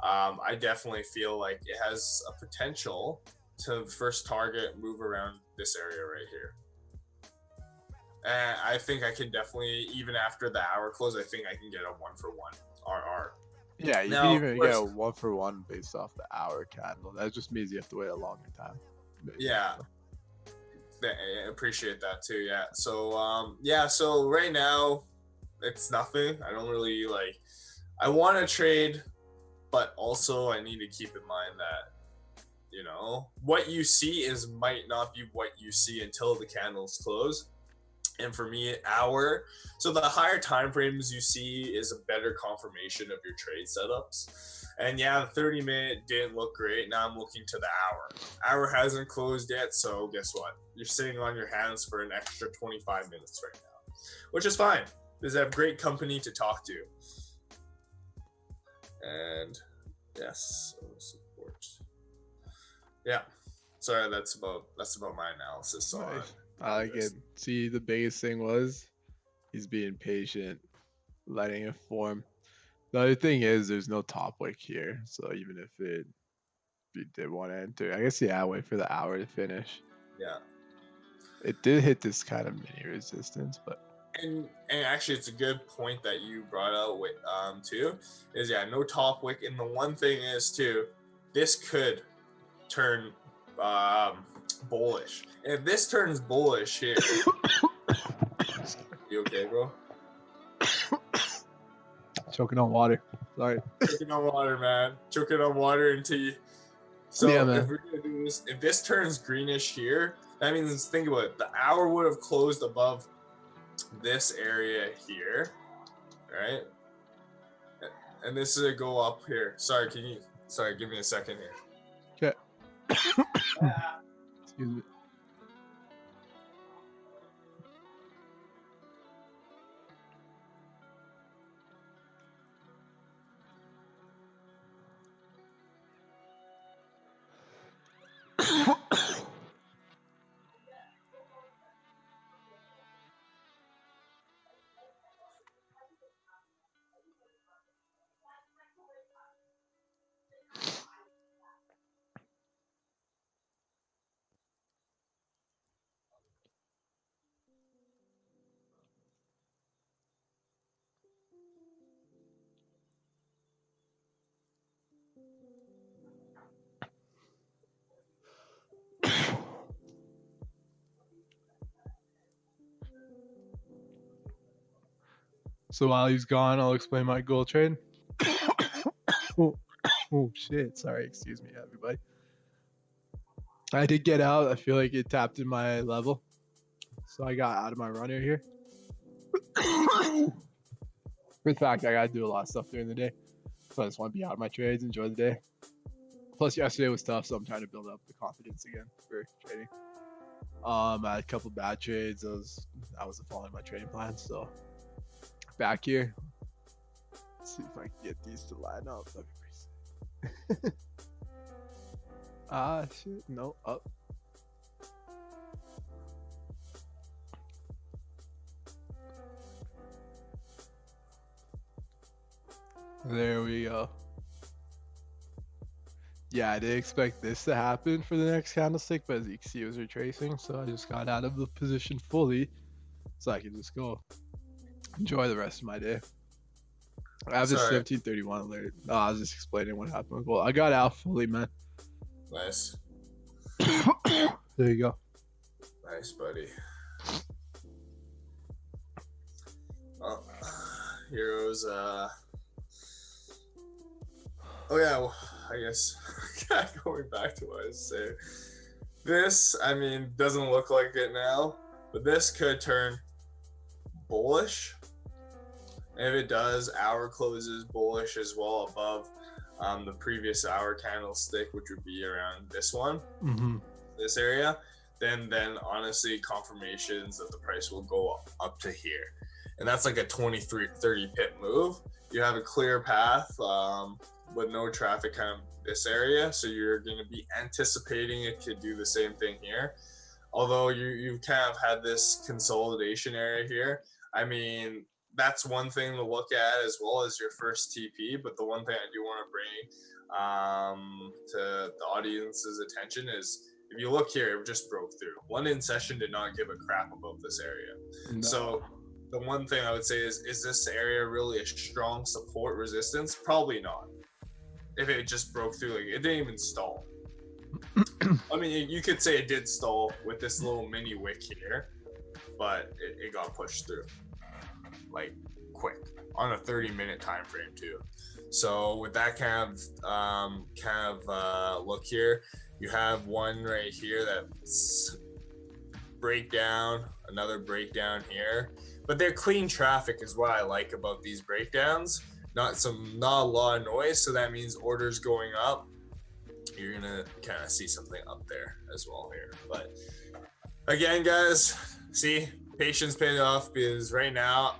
Speaker 2: I definitely feel like it has a potential to first target move around this area right here. And I think I can definitely, even after the hour close, I think I can get a 1-for-1 RR.
Speaker 1: Yeah, you
Speaker 2: Now,
Speaker 1: can
Speaker 2: of
Speaker 1: even
Speaker 2: course,
Speaker 1: get a 1-for-1 based off the hour candle. That just means you have to wait a longer time. Maybe.
Speaker 2: yeah, I appreciate that too. Yeah. So, so right now it's nothing. I don't really like, I want to trade, but also I need to keep in mind that, you know, what you see might not be what you see until the candles close. And for me, hour, so the higher time frames you see is a better confirmation of your trade setups. And yeah, the 30-minute didn't look great. Now I'm looking to the hour. Hour hasn't closed yet, so guess what? You're sitting on your hands for an extra 25 minutes right now, which is fine because I have great company to talk to. And yes, support. Yeah, sorry, that's about my analysis on.
Speaker 1: Nice. I like it. See, the biggest thing was he's being patient, letting it form. The other thing is there's no top wick here, so even if you did want to enter, I guess yeah, wait for the hour to finish.
Speaker 2: Yeah.
Speaker 1: It did hit this kind of mini resistance, but
Speaker 2: and actually it's a good point that you brought out with too, is no top wick, and the one thing is too, this could turn bullish. And if this turns bullish here, you okay, bro?
Speaker 1: choking on water. Sorry.
Speaker 2: Choking on water, man. Choking on water until you. So
Speaker 1: Yeah, man.
Speaker 2: if we're gonna do this, if this turns greenish here, that means, think about it, the hour would have closed above this area here, right? And this is a go up here. Sorry, give me a second here.
Speaker 1: Okay. Excuse me. So while he's gone, I'll explain my gold trade. Oh shit! Sorry, excuse me, everybody. I did get out. I feel like it tapped in my level, so I got out of my runner here. In fact, I gotta do a lot of stuff during the day, so I just want to be out of my trades, enjoy the day. Plus, yesterday was tough, so I'm trying to build up the confidence again for trading. I had a couple bad trades. I wasn't following my trading plan, so back here. Let's see if I can get these to line up. That'd be pretty sick. Shit, no, up. There we go. Yeah, I didn't expect this to happen for the next candlestick, but as you can see, it was retracing, so I just got out of the position fully, so I can just go enjoy the rest of my day. I have this
Speaker 2: Sorry.
Speaker 1: 1731 alert. Oh, I was just explaining what happened. Well, I got out fully, man.
Speaker 2: Nice.
Speaker 1: There you go.
Speaker 2: Nice, buddy. Well, heroes. Oh yeah. Well, I guess going back to what I was saying. This, I mean, doesn't look like it now, but this could turn bullish. And if it does, hour closes bullish as well above the previous hour candlestick, which would be around this one, this area. Then honestly, confirmations that the price will go up to here. And that's like a 23, 30 pip move. You have a clear path with no traffic kind of this area. So you're going to be anticipating it could do the same thing here. Although you've kind of had this consolidation area here. I mean, that's one thing to look at as well as your first TP. But the one thing I do want to bring to the audience's attention is, if you look here, it just broke through. London session did not give a crap about this area. No. So the one thing I would say is this area really a strong support resistance? Probably not. If it just broke through, like, it didn't even stall. I mean, you could say it did stall with this little mini wick here, but it got pushed through, like, quick on a 30-minute time frame too. So with that kind of look here, you have one right here that's breakdown, another breakdown here, but they're clean traffic is what I like about these breakdowns. Not a lot of noise, so that means orders going up. You're gonna kind of see something up there as well here. But again, guys, see, patience paid off, because right now,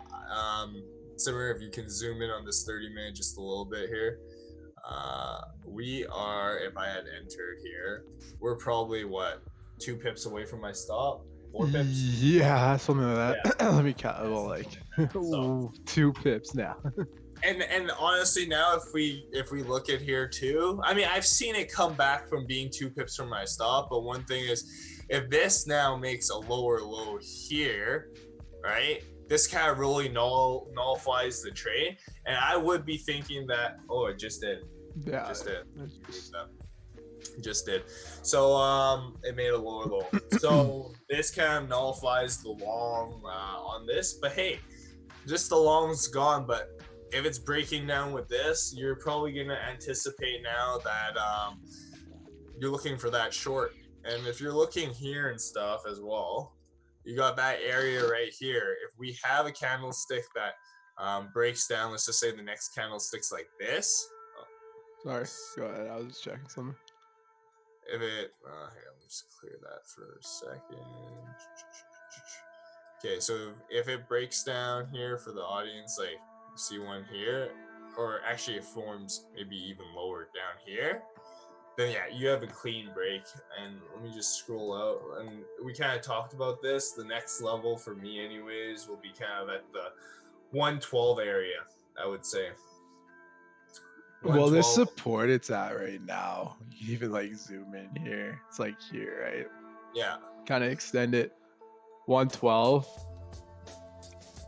Speaker 2: Simar, if you can zoom in on this 30-minute just a little bit here, we are, if I had entered here, we're probably what, 2 pips away from my stop, 4 pips.
Speaker 1: Yeah, something like that. Yeah. Let me count. Well, like
Speaker 2: So,
Speaker 1: 2 pips now.
Speaker 2: And honestly, now if we look at here too, I mean, I've seen it come back from being 2 pips from my stop, but one thing is, if this now makes a lower low here, right, this kind of really nullifies the trade, and I would be thinking that, oh, it just did.
Speaker 1: Yeah,
Speaker 2: just did. So it made a lower low. So this kind of nullifies the long on this, but hey, just the long's gone. But if it's breaking down with this, you're probably going to anticipate now that you're looking for that short. And if you're looking here and stuff as well, you got that area right here. If we have a candlestick that breaks down, let's just say the next candlestick's like this.
Speaker 1: Sorry, go ahead. I was just checking something.
Speaker 2: If it, here, let me just clear that for a second. Okay, so if it breaks down here for the audience, like, you see one here, or actually it forms maybe even lower down here, then yeah, you have a clean break. And let me just scroll out, and we kind of talked about this. The next level for me anyways will be kind of at the 112 area, I would say.
Speaker 1: Well, the support it's at right now, you even like zoom in here, it's like here, right?
Speaker 2: Yeah,
Speaker 1: kind of extend it. 112.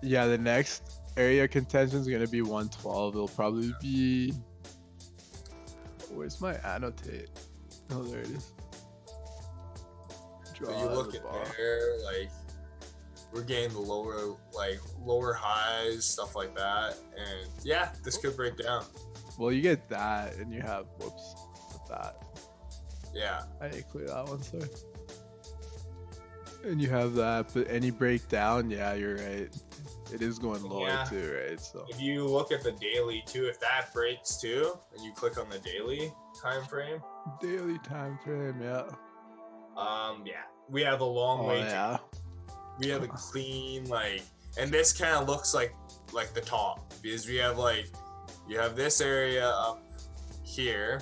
Speaker 1: Yeah, the next area contention is gonna be 112. It'll probably be, where's my annotate? Oh, there it is.
Speaker 2: So you look at there, like, we're getting the lower highs, stuff like that, and yeah, this could break down.
Speaker 1: Well, you get that, and you have, whoops, that.
Speaker 2: Yeah.
Speaker 1: I didn't clear that one, sorry. And you have that, but any breakdown, yeah, you're right. It is going lower too, right? So
Speaker 2: if you look at the daily too, if that breaks too, and you click on the daily time frame.
Speaker 1: Daily time frame, yeah.
Speaker 2: Yeah, we have a long way to. We have a clean, like, and this kind of looks like the top, because we have like. You have this area up here,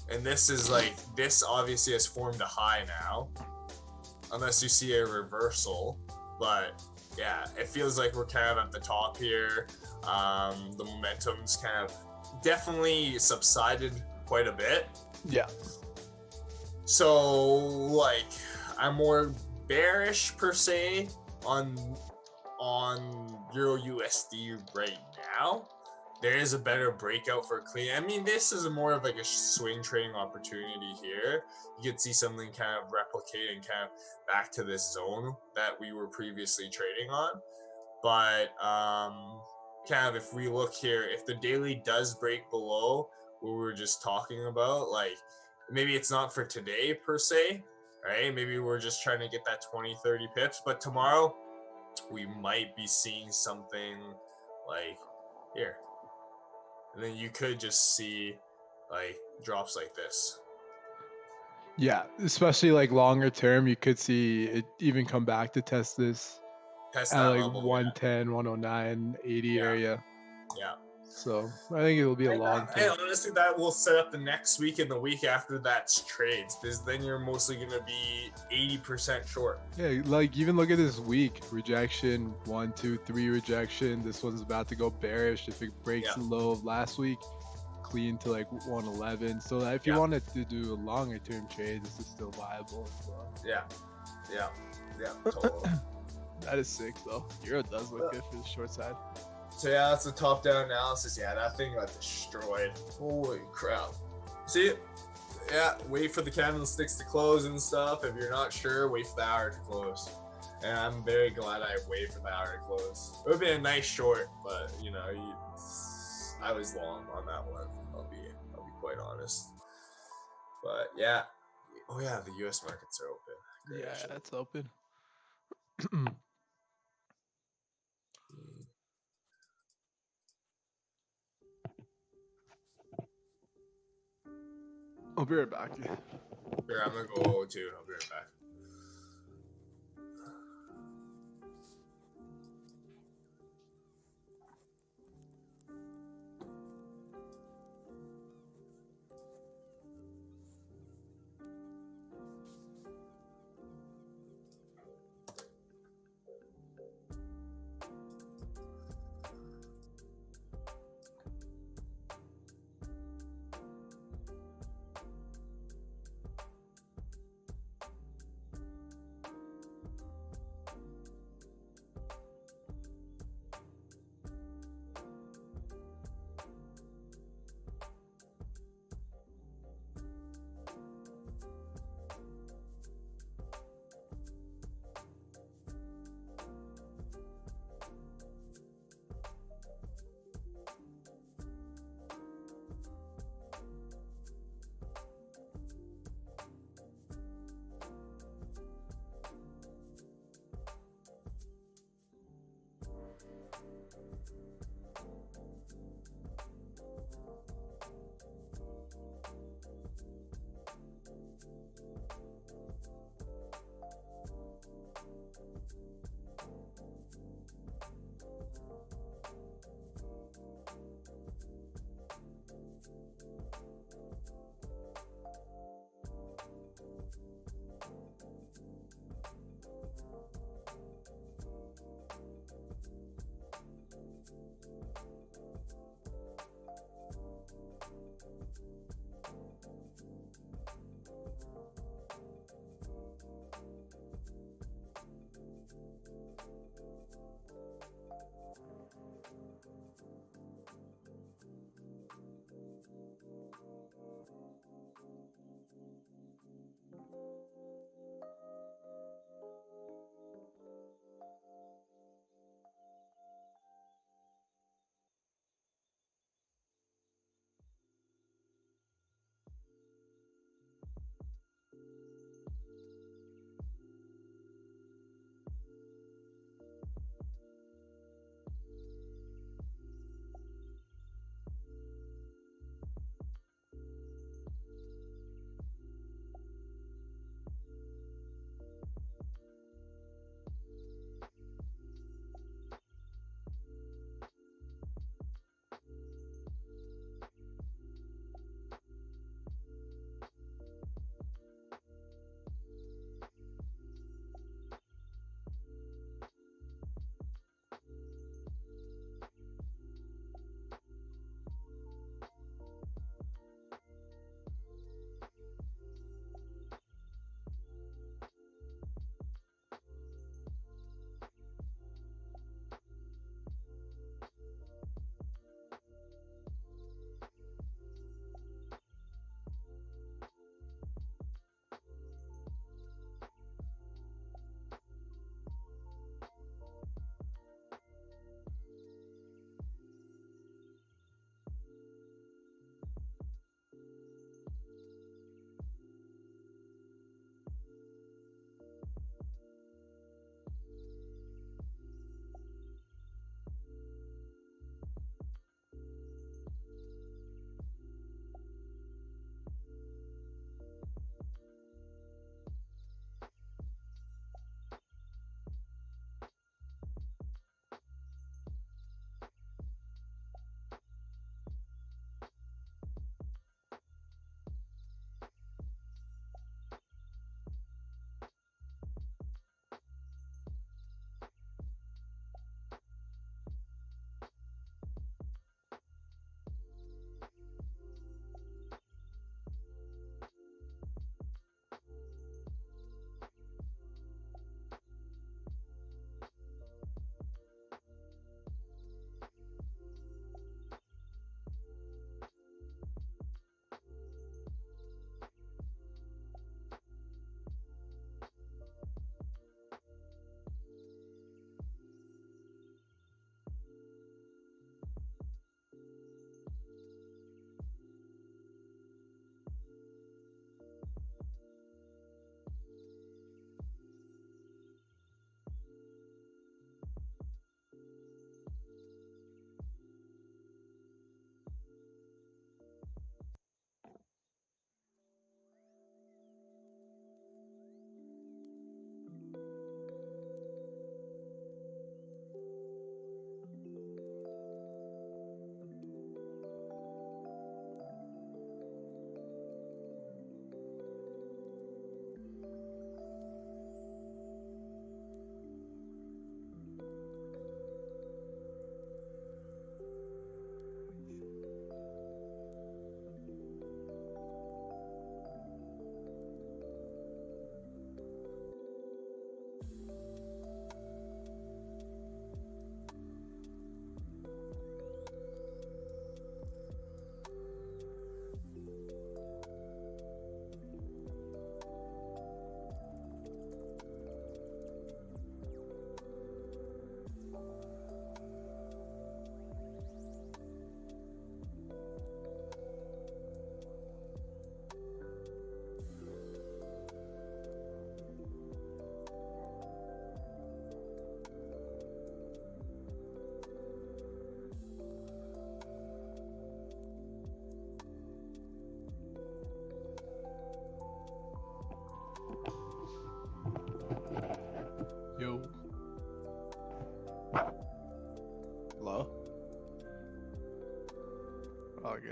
Speaker 2: and this is like, this obviously has formed a high now, unless you see a reversal, but yeah, it feels like we're kind of at the top here. The momentum's kind of definitely subsided quite a bit.
Speaker 1: Yeah.
Speaker 2: So like I'm more bearish per se on Euro USD right now. There is a better breakout for clean. I mean, this is more of like a swing trading opportunity here. You could see something kind of replicate and kind of back to this zone that we were previously trading on. But kind of if we look here, if the daily does break below what we were just talking about, like maybe it's not for today per se, right? Maybe we're just trying to get that 20-30 pips, but tomorrow we might be seeing something like here. And then you could just see like drops like this.
Speaker 1: Yeah, especially like longer term, you could see it even come back to test this
Speaker 2: Test
Speaker 1: at
Speaker 2: that
Speaker 1: like
Speaker 2: level.
Speaker 1: 110, 109, 80
Speaker 2: Yeah.
Speaker 1: area.
Speaker 2: Yeah.
Speaker 1: So I think it'll be a long
Speaker 2: And
Speaker 1: term.
Speaker 2: honestly, that will set up the next week and the week after that's trades, because then you're mostly going to be 80% short.
Speaker 1: Yeah, like even look at this week. Rejection, 1, 2, 3 rejection. This one's about to go bearish. If it breaks the low of last week, clean to like 111. So that if you wanted to do a longer term trade, this is still viable as well.
Speaker 2: Yeah, totally.
Speaker 1: That is sick though. Euro does look good for the short side.
Speaker 2: So yeah, that's the top-down analysis. Yeah, that thing got destroyed. Holy crap. See, yeah, wait for the candlesticks to close and stuff. If you're not sure, wait for the hour to close. And I'm very glad I waited for the hour to close. It would be a nice short, but you know, I was long on that one. I'll be quite honest. But yeah, oh yeah, the U.S. markets are open. Great,
Speaker 1: Yeah,
Speaker 2: actually.
Speaker 1: it's open. I'll be right back.
Speaker 2: Here, I'm gonna go too. I'll be right back.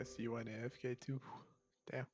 Speaker 1: guess you went AFK too. Damn.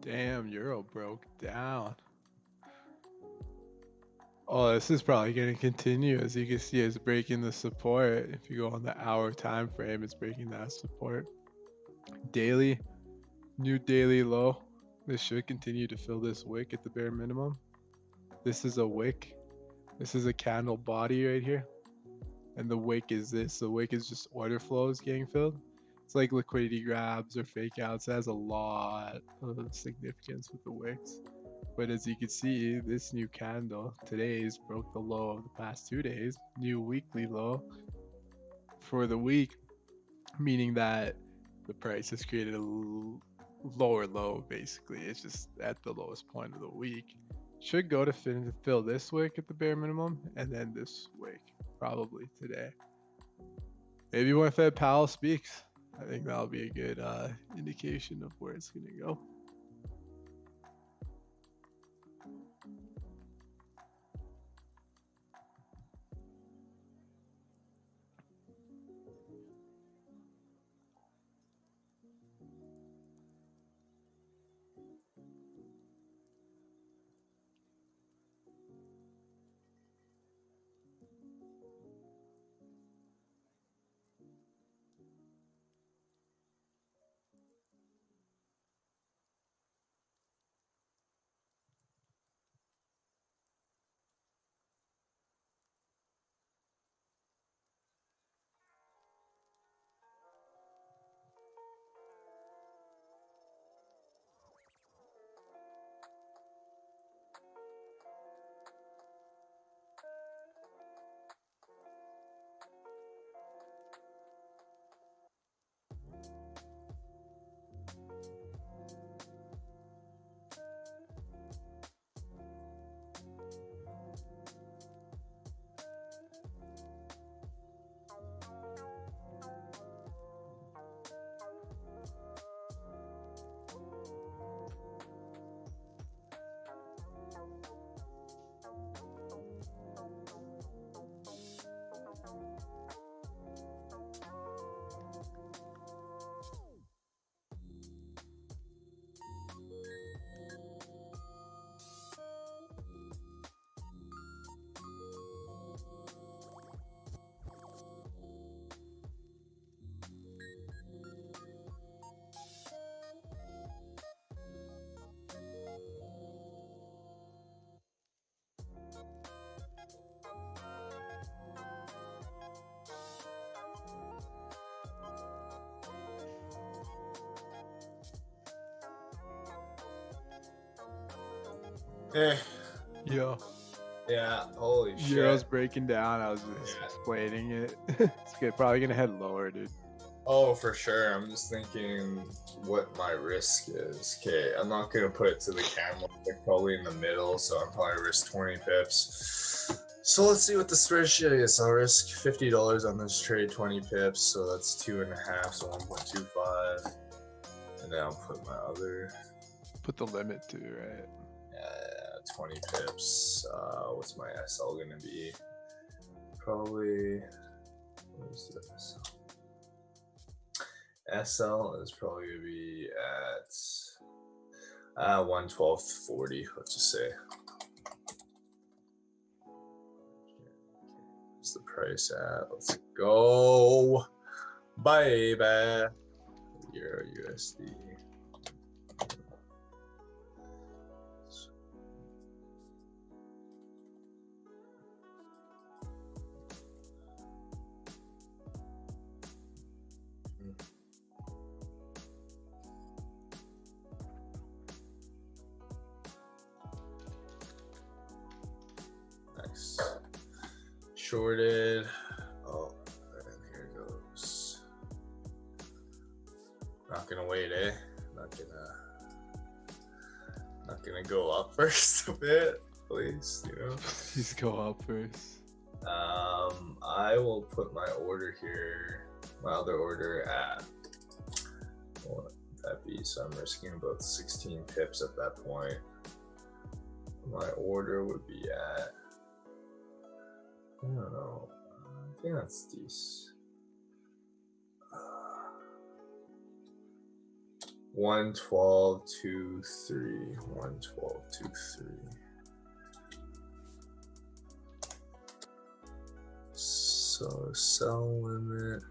Speaker 1: Damn, Euro broke down. Oh, this is probably going to continue. As you can see, it's breaking the support. If you go on the hour time frame, it's breaking that support. Daily, new daily low. This should continue to fill this wick at the bare minimum. This is a wick. This is a candle body right here. And the wick is this. The wick is just order flows getting filled. It's like liquidity grabs or fake outs. It has a lot of significance with the wicks. But as you can see, this new candle today's broke the low of the past 2 days. New weekly low for the week, meaning that the price has created a lower low. Basically, it's just at the lowest point of the week. Should go to fill this wick at the bare minimum, and then this wick probably today. Maybe when Fed Powell speaks, I think that'll be a good indication of where it's gonna go.
Speaker 2: Eh,
Speaker 1: Yo,
Speaker 2: yeah, holy
Speaker 1: Euro's
Speaker 2: shit.
Speaker 1: breaking down. I was just
Speaker 2: Yeah.
Speaker 1: explaining it. It's good. Probably gonna head lower, dude.
Speaker 2: Oh, for sure. I'm just thinking what my risk is. Okay, I'm not gonna put it to the camera. Like probably in the middle, so I'm probably risk 20 pips. So let's see what the spreadsheet is. I'll risk $50 on this trade, 20 pips. So that's 2.5, so 1.25. And then I'll put my other
Speaker 1: Put the limit to, right?
Speaker 2: 20 pips. What's my SL gonna be? Probably. What is this? SL is probably gonna be at 112.40. Let's just say. What's the price at? Let's go, baby. Euro USD. Nice. Shorted. Oh, and here goes. Not gonna wait, eh? Not gonna go up first a bit, please. You know.
Speaker 1: Please go up first.
Speaker 2: I will put my order here. My other order at what would that be? So I'm risking about 16 pips at that point. My order would be at, I don't know. I think that's decent. 112.23. 112.23. So sell limit.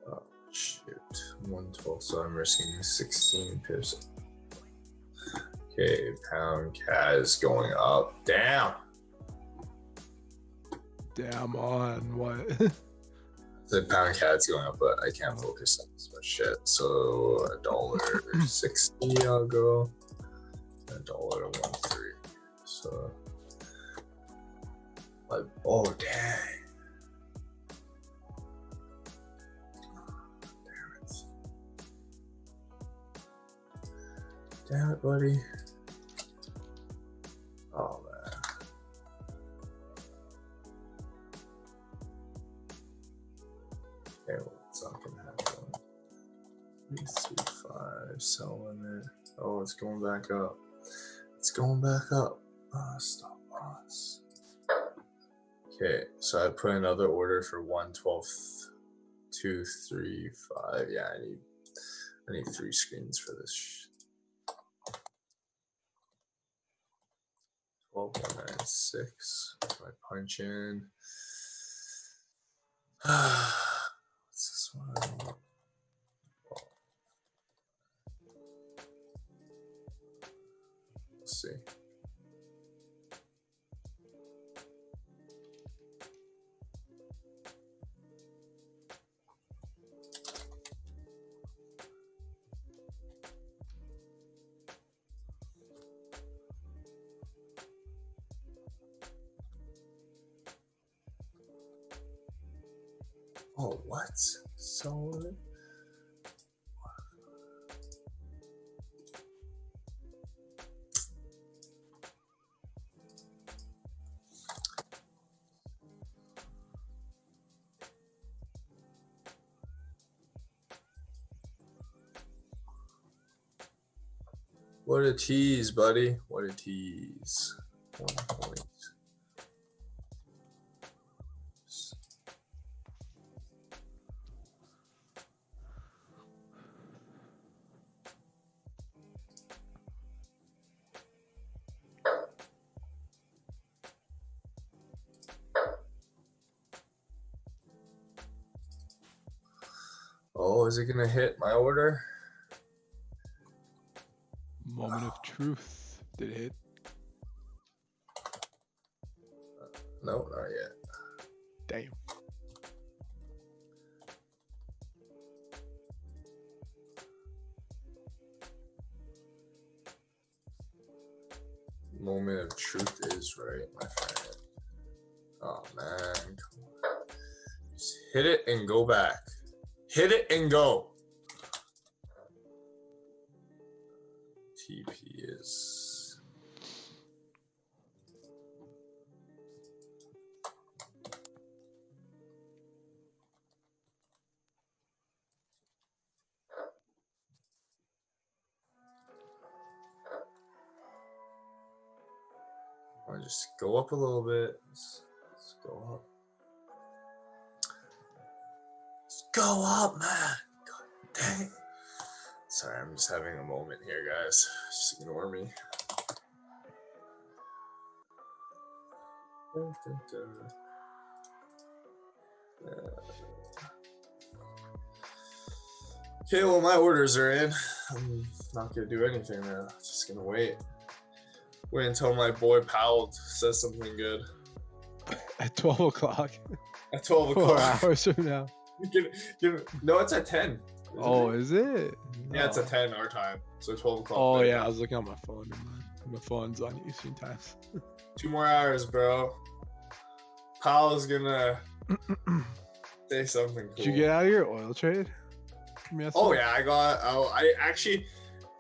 Speaker 2: Oh shoot. 112. So I'm risking 16 pips. Okay, pound CAD is going up. Damn.
Speaker 1: Damn on what?
Speaker 2: The pound CAD's going up, but I can't focus on this much shit. So $1.60 I'll go. $1.13. So like, oh dang. Damn it, buddy. Oh man. Okay, well, it's not gonna happen. going back up. It's going back up. Stop loss. Okay, so I put another order for 112, 2, 3, 5. Yeah, I need 3 screens for this. 12,196. I punch in. What's this one? Let's see. Oh, what? So. What a tease, buddy. What a tease. 1 point. Oh, is it gonna hit my order?
Speaker 1: Moment of truth. Did it hit?
Speaker 2: No, not yet.
Speaker 1: Damn.
Speaker 2: Moment of truth is right, my friend. Oh man, come on. Just hit it and go back. Hit it and go. TP is. I'll just go up a little bit. Let's go up. Let's go up, man. God dang. Sorry, I'm just having a moment here, guys. Just ignore me. Okay, well, my orders are in. I'm not going to do anything now. Just going to wait. Wait until my boy Powell says something good.
Speaker 1: At 12 o'clock.
Speaker 2: At 12
Speaker 1: 4
Speaker 2: o'clock.
Speaker 1: hours from now.
Speaker 2: No, it's at 10.
Speaker 1: Is it?
Speaker 2: Yeah, it's at 10 our time. So 12 o'clock.
Speaker 1: Oh,
Speaker 2: there.
Speaker 1: yeah. I was looking at my phone. My phone's on Eastern times.
Speaker 2: 2 more hours, bro. Powell's gonna say something cool.
Speaker 1: Did you get out of your oil trade?
Speaker 2: Oh, yeah. I actually,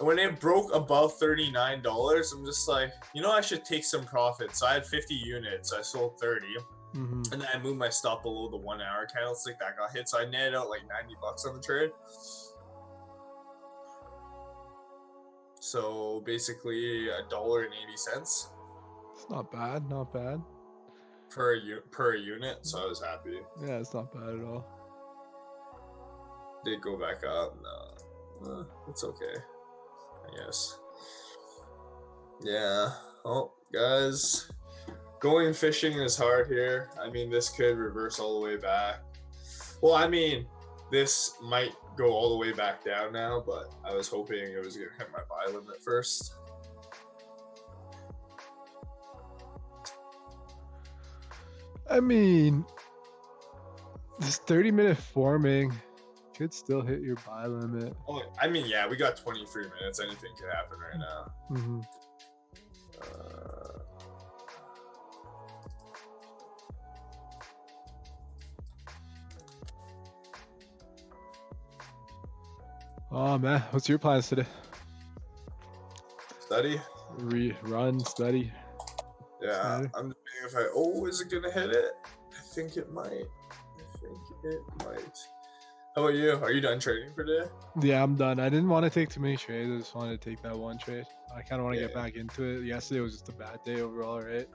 Speaker 2: when it broke above $39, I'm just like, I should take some profit. So I had 50 units. I sold 30. And then I moved my stop below the 1 hour candlestick that got hit. So I netted out like $90 on the trade. So basically $1.80.
Speaker 1: It's not bad. Not bad.
Speaker 2: Per unit. So I was happy.
Speaker 1: Yeah, it's not bad at all.
Speaker 2: Did it go back up? No. It's okay, I guess. Yeah. Oh, guys. Going fishing is hard here. I mean, this could reverse all the way back. Well, I mean, this might go all the way back down now, but I was hoping it was going to hit my buy limit first.
Speaker 1: I mean, this 30-minute forming could still hit your buy limit.
Speaker 2: Oh, I mean, yeah, we got 23 minutes. Anything could happen right now.
Speaker 1: Oh man, what's your plans today?
Speaker 2: Study.
Speaker 1: Run, study.
Speaker 2: Yeah, I'm just thinking if is it gonna hit it? I think it might. How about you? Are you done trading for today?
Speaker 1: Yeah, I'm done. I didn't want to take too many trades. I just wanted to take that one trade. I kind of want to
Speaker 2: Yeah,
Speaker 1: get back into it. Yesterday was just a bad day overall, right?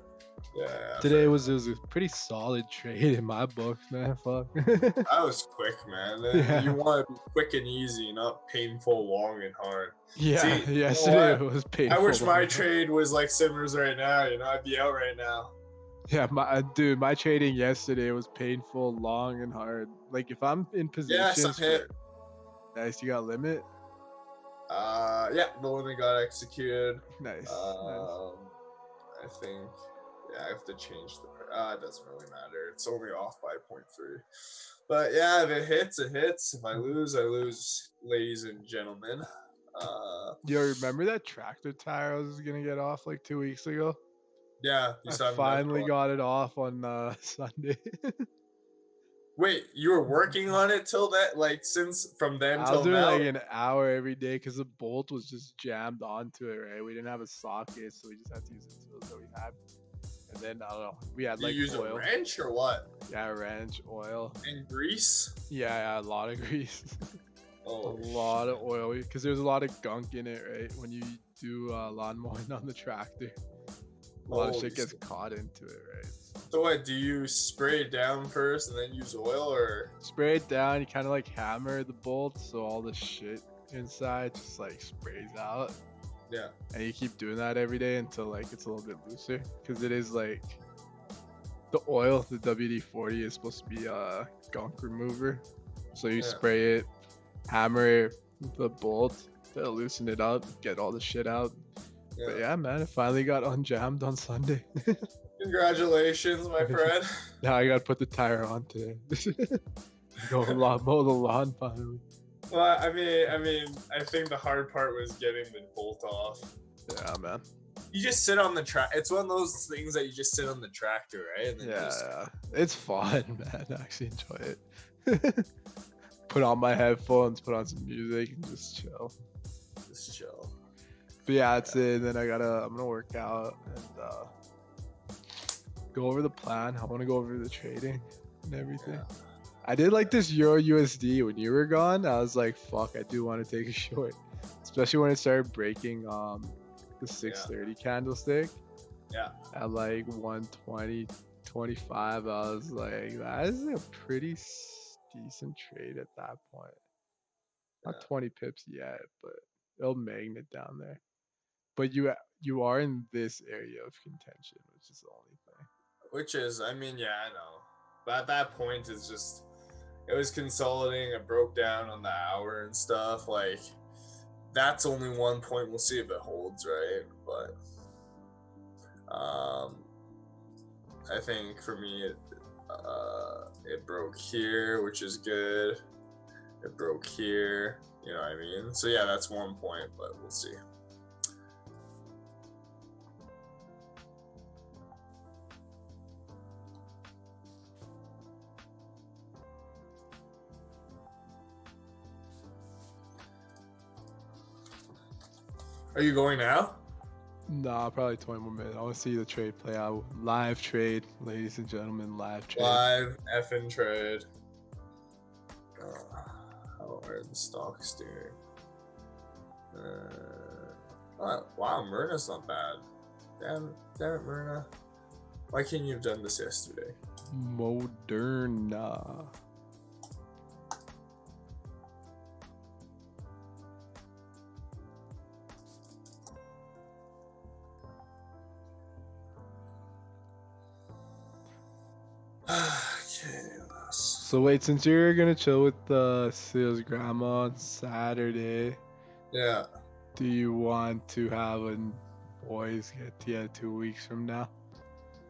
Speaker 2: Yeah.
Speaker 1: Today
Speaker 2: fair.
Speaker 1: was a pretty solid trade in my book, man. Fuck.
Speaker 2: That was quick, man.
Speaker 1: Yeah.
Speaker 2: You want to be quick and easy, not painful, long and hard.
Speaker 1: Yeah,
Speaker 2: See, you know
Speaker 1: yesterday
Speaker 2: what?
Speaker 1: was painful.
Speaker 2: I wish my
Speaker 1: long.
Speaker 2: trade was like Simar's right now. You know, I'd be out right now.
Speaker 1: Yeah, my trading yesterday was painful, long, and hard. Like if I'm in
Speaker 2: Yeah, some
Speaker 1: positions
Speaker 2: hit.
Speaker 1: for nice, you got limit.
Speaker 2: Yeah, the limit got executed.
Speaker 1: Nice.
Speaker 2: I think, yeah, I have to change the. It doesn't really matter. It's only off by 0.3. But yeah, if it hits, it hits. If I lose, ladies and gentlemen.
Speaker 1: Yo, remember that tractor tire I was gonna get off like 2 weeks ago?
Speaker 2: Yeah, you
Speaker 1: I
Speaker 2: still haven't done
Speaker 1: finally
Speaker 2: it.
Speaker 1: got it off on Sunday.
Speaker 2: Wait, you were working on it till that, like since from then
Speaker 1: I was
Speaker 2: till
Speaker 1: doing
Speaker 2: now?
Speaker 1: like an hour every day because the bolt was just jammed onto it, right? We didn't have a socket, so we just had to use the tools that we had. And then I don't know, we had like
Speaker 2: you use
Speaker 1: oil.
Speaker 2: a wrench or what?
Speaker 1: Yeah, wrench, oil.
Speaker 2: And grease?
Speaker 1: Yeah, a lot of grease.
Speaker 2: Oh,
Speaker 1: a lot of oil because there's a lot of gunk in it, right? When you do lawn mowing on the tractor, a lot of shit gets caught into it, right?
Speaker 2: So what, do you spray it down first and then use oil, or
Speaker 1: spray it down? You kind of like hammer the bolt so all the shit inside just like sprays out.
Speaker 2: Yeah.
Speaker 1: And you keep doing that every day until like it's a little bit looser, because it is like the oil, the WD-40 is supposed to be a gunk remover. So you spray it, hammer the bolt to loosen it up, get all the shit out. Yeah. But yeah, man, it finally got unjammed on Sunday.
Speaker 2: Congratulations, my friend.
Speaker 1: Now I gotta put the tire on today. Go mow the lawn finally.
Speaker 2: Well, I mean, I think the hard part was getting the bolt off.
Speaker 1: Yeah, man.
Speaker 2: You just sit on the track. It's one of those things that you just sit on the tractor, right? And then
Speaker 1: yeah, it's fun, man. I actually enjoy it. Put on my headphones, put on some music, and just chill.
Speaker 2: Just chill.
Speaker 1: But yeah, that's it. Then I'm gonna work out and go over the plan. I want to go over the trading and everything. Yeah. I did like this Euro USD when you were gone. I was like, fuck, I do want to take a short, especially when it started breaking the 630 candlestick.
Speaker 2: Yeah.
Speaker 1: At like 120.25, I was like, that is a pretty decent trade at that point. Not 20 pips yet, but it'll magnet down there. But you are in this area of contention, which is the only thing.
Speaker 2: Which is, I mean, yeah, I know. But at that point, it's just, it was consolidating. It broke down on the hour and stuff. Like, that's only one point. We'll see if it holds, right? But I think for me, it broke here, which is good. It broke here, you know what I mean? So yeah, that's 1 point, but we'll see. Are you going now?
Speaker 1: Nah, probably 20 more minutes. I want to see the trade play out. Live trade, ladies and gentlemen. Live trade.
Speaker 2: Live effing trade. How are the stocks doing? Wow, Myrna's not bad. Damn it, Myrna. Why can't you have done this yesterday?
Speaker 1: Moderna. So wait, since you're gonna chill with Seal's grandma on Saturday,
Speaker 2: yeah,
Speaker 1: do you want to have a boys get together 2 weeks from now?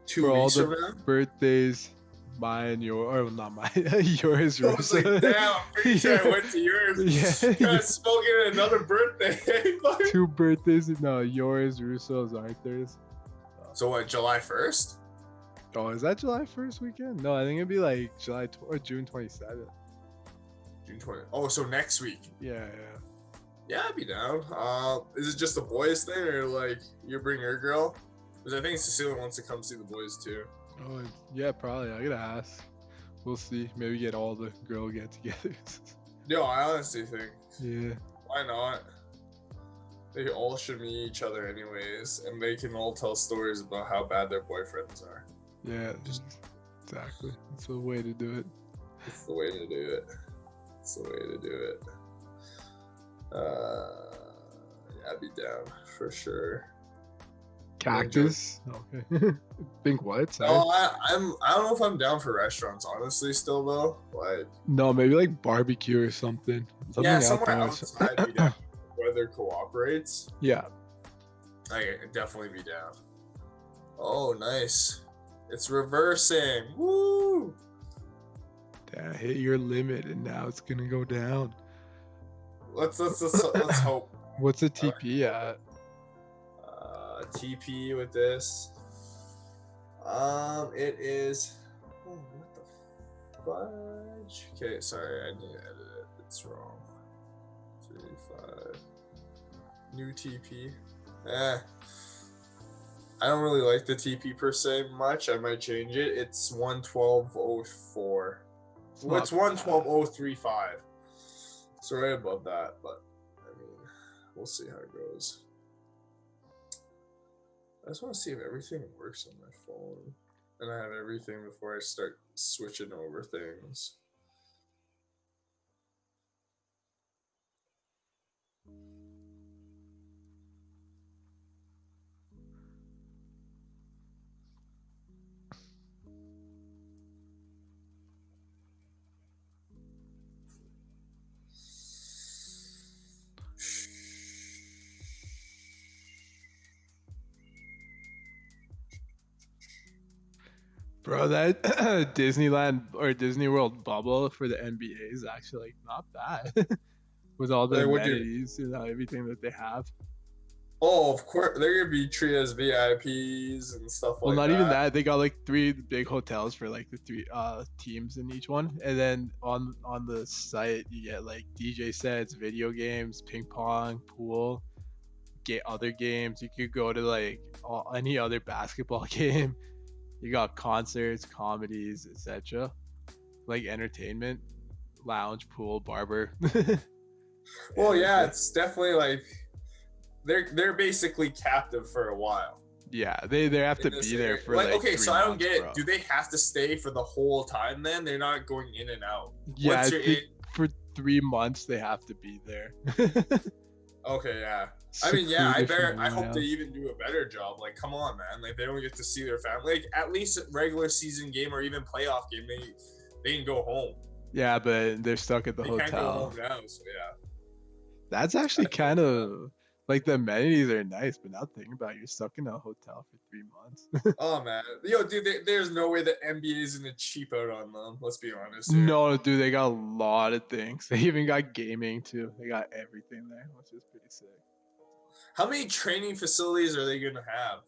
Speaker 2: 2 weeks from now?
Speaker 1: Birthdays, mine, or not mine, yours.
Speaker 2: I was like, damn, I'm pretty sure I went to yours. Yeah, got spoken at another birthday.
Speaker 1: 2 birthdays, no, yours, Russo's, Arthur's.
Speaker 2: So what? July 1st?
Speaker 1: Oh, is that July 1st weekend? No, I think it'd be like or June 27th.
Speaker 2: June 20th. Oh, so next week.
Speaker 1: Yeah.
Speaker 2: Yeah, I'd be down. Is it just the boys thing, or like you bring your girl? Because I think Cecilia wants to come see the boys too.
Speaker 1: Oh, yeah, probably. I gotta ask. We'll see. Maybe get all the girl get-togethers.
Speaker 2: Yo, I honestly think,
Speaker 1: Yeah.
Speaker 2: why not? They all should meet each other anyways, and they can all tell stories about how bad their boyfriends are.
Speaker 1: Yeah. Exactly. That's the way to do it.
Speaker 2: It's the way to do it. It's the way to do it. Yeah, I'd be down for sure.
Speaker 1: Cactus. Okay. Think what? Sorry.
Speaker 2: No, I don't know if I'm down for restaurants, honestly, still though. Like,
Speaker 1: no, maybe like barbecue or something.
Speaker 2: yeah, somewhere outside be down. Weather cooperates.
Speaker 1: Yeah.
Speaker 2: I could definitely be down. Oh, nice. It's reversing. Woo!
Speaker 1: Yeah, hit your limit and now it's gonna go down.
Speaker 2: Let's hope.
Speaker 1: What's the TP at?
Speaker 2: TP with this. It is. Oh, what the fudge? Okay, sorry, I need to edit it. It's wrong. 35. New TP. I don't really like the TP per se much. I might change it. It's 112.04. Well, it's 112.035. It's right above that, but I mean, we'll see how it goes. I just want to see if everything works on my phone. And I have everything before I start switching over things.
Speaker 1: Bro, that Disneyland or Disney World bubble for the NBA is actually like not bad. With all the amenities, everything that they have.
Speaker 2: Oh, of course, they're gonna be treated as VIPs and stuff like that.
Speaker 1: Well, not even that. They got like 3 big hotels for like the 3 teams in each one, and then on the site you get like DJ sets, video games, ping pong, pool, get other games. You could go to like any other basketball game. You got concerts, comedies, etc. Like entertainment, lounge, pool, barber.
Speaker 2: Well, yeah, it's definitely like they're basically captive for a while.
Speaker 1: Yeah, they have to be there for like
Speaker 2: okay,
Speaker 1: 3
Speaker 2: so I don't
Speaker 1: months,
Speaker 2: get it.
Speaker 1: bro.
Speaker 2: Do they have to stay for the whole time then? They're not going in and out.
Speaker 1: Yeah, I think for 3 months they have to be there.
Speaker 2: Okay, yeah. I mean, yeah, I hope they even do a better job. Like, come on, man. Like, they don't get to see their family. Like, at least a regular season game or even playoff game, they can go home.
Speaker 1: Yeah, but they're stuck at the hotel.
Speaker 2: They can't go home now, so yeah.
Speaker 1: That's actually kind of like the amenities are nice, but now thinking about it, you're stuck in a hotel for 3 months.
Speaker 2: Oh man, yo, dude, there's no way the NBA is gonna cheap out on them. Let's be honest here.
Speaker 1: No, dude, they got a lot of things. They even got gaming too. They got everything there, which is pretty sick.
Speaker 2: How many training facilities are they gonna have?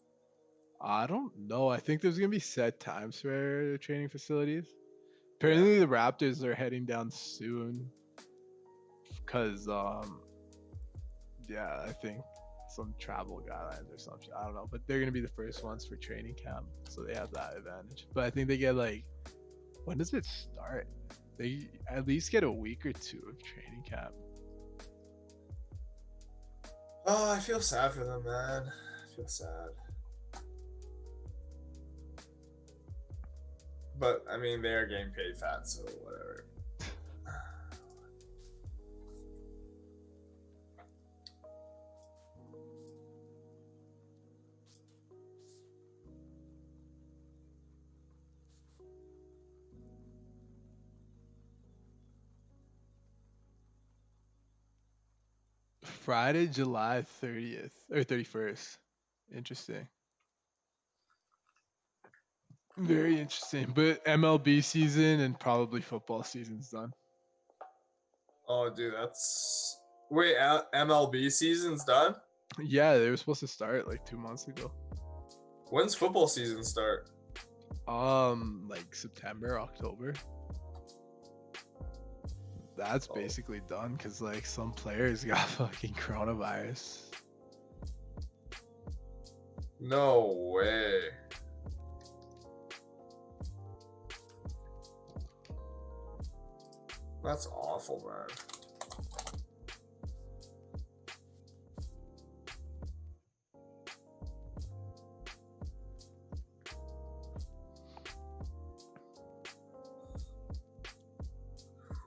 Speaker 1: I don't know. I think there's gonna be set times for training facilities. Apparently, the Raptors are heading down soon. Because yeah, I think some travel guidelines or something. I don't know, but they're gonna be the first ones for training camp, so they have that advantage. But I think they get like, when does it start? They at least get a week or 2 of training camp.
Speaker 2: Oh, I feel sad for them, man. I feel sad. But I mean, they are getting paid fat, so whatever.
Speaker 1: Friday, July 30th or 31st. Interesting. Very interesting. But MLB season and probably football season's done.
Speaker 2: Oh, dude, that's... Wait, MLB season's done?
Speaker 1: Yeah, they were supposed to start like 2 months ago.
Speaker 2: When's football season start?
Speaker 1: Like September, October. That's basically done because like some players got fucking coronavirus.
Speaker 2: No way. That's awful, man.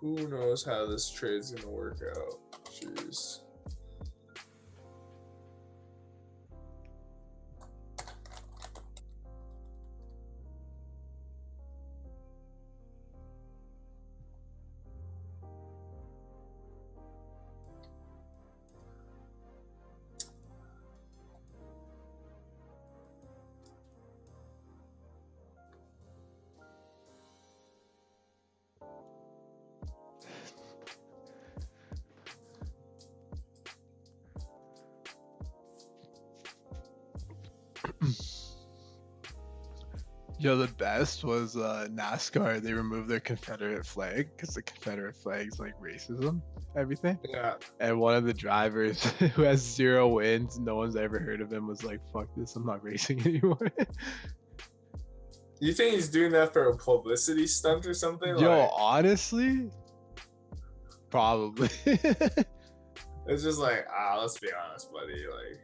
Speaker 2: Who knows how this trade's gonna work out? Jeez.
Speaker 1: Yo, the best was NASCAR. They removed their Confederate flag because the Confederate flag's like racism, everything.
Speaker 2: Yeah.
Speaker 1: And one of the drivers who has 0 wins, no one's ever heard of him, was like, "Fuck this, I'm not racing anymore."
Speaker 2: You think he's doing that for a publicity stunt or something?
Speaker 1: Yo,
Speaker 2: Like,
Speaker 1: honestly, probably.
Speaker 2: it's just like, let's be honest, buddy. Like,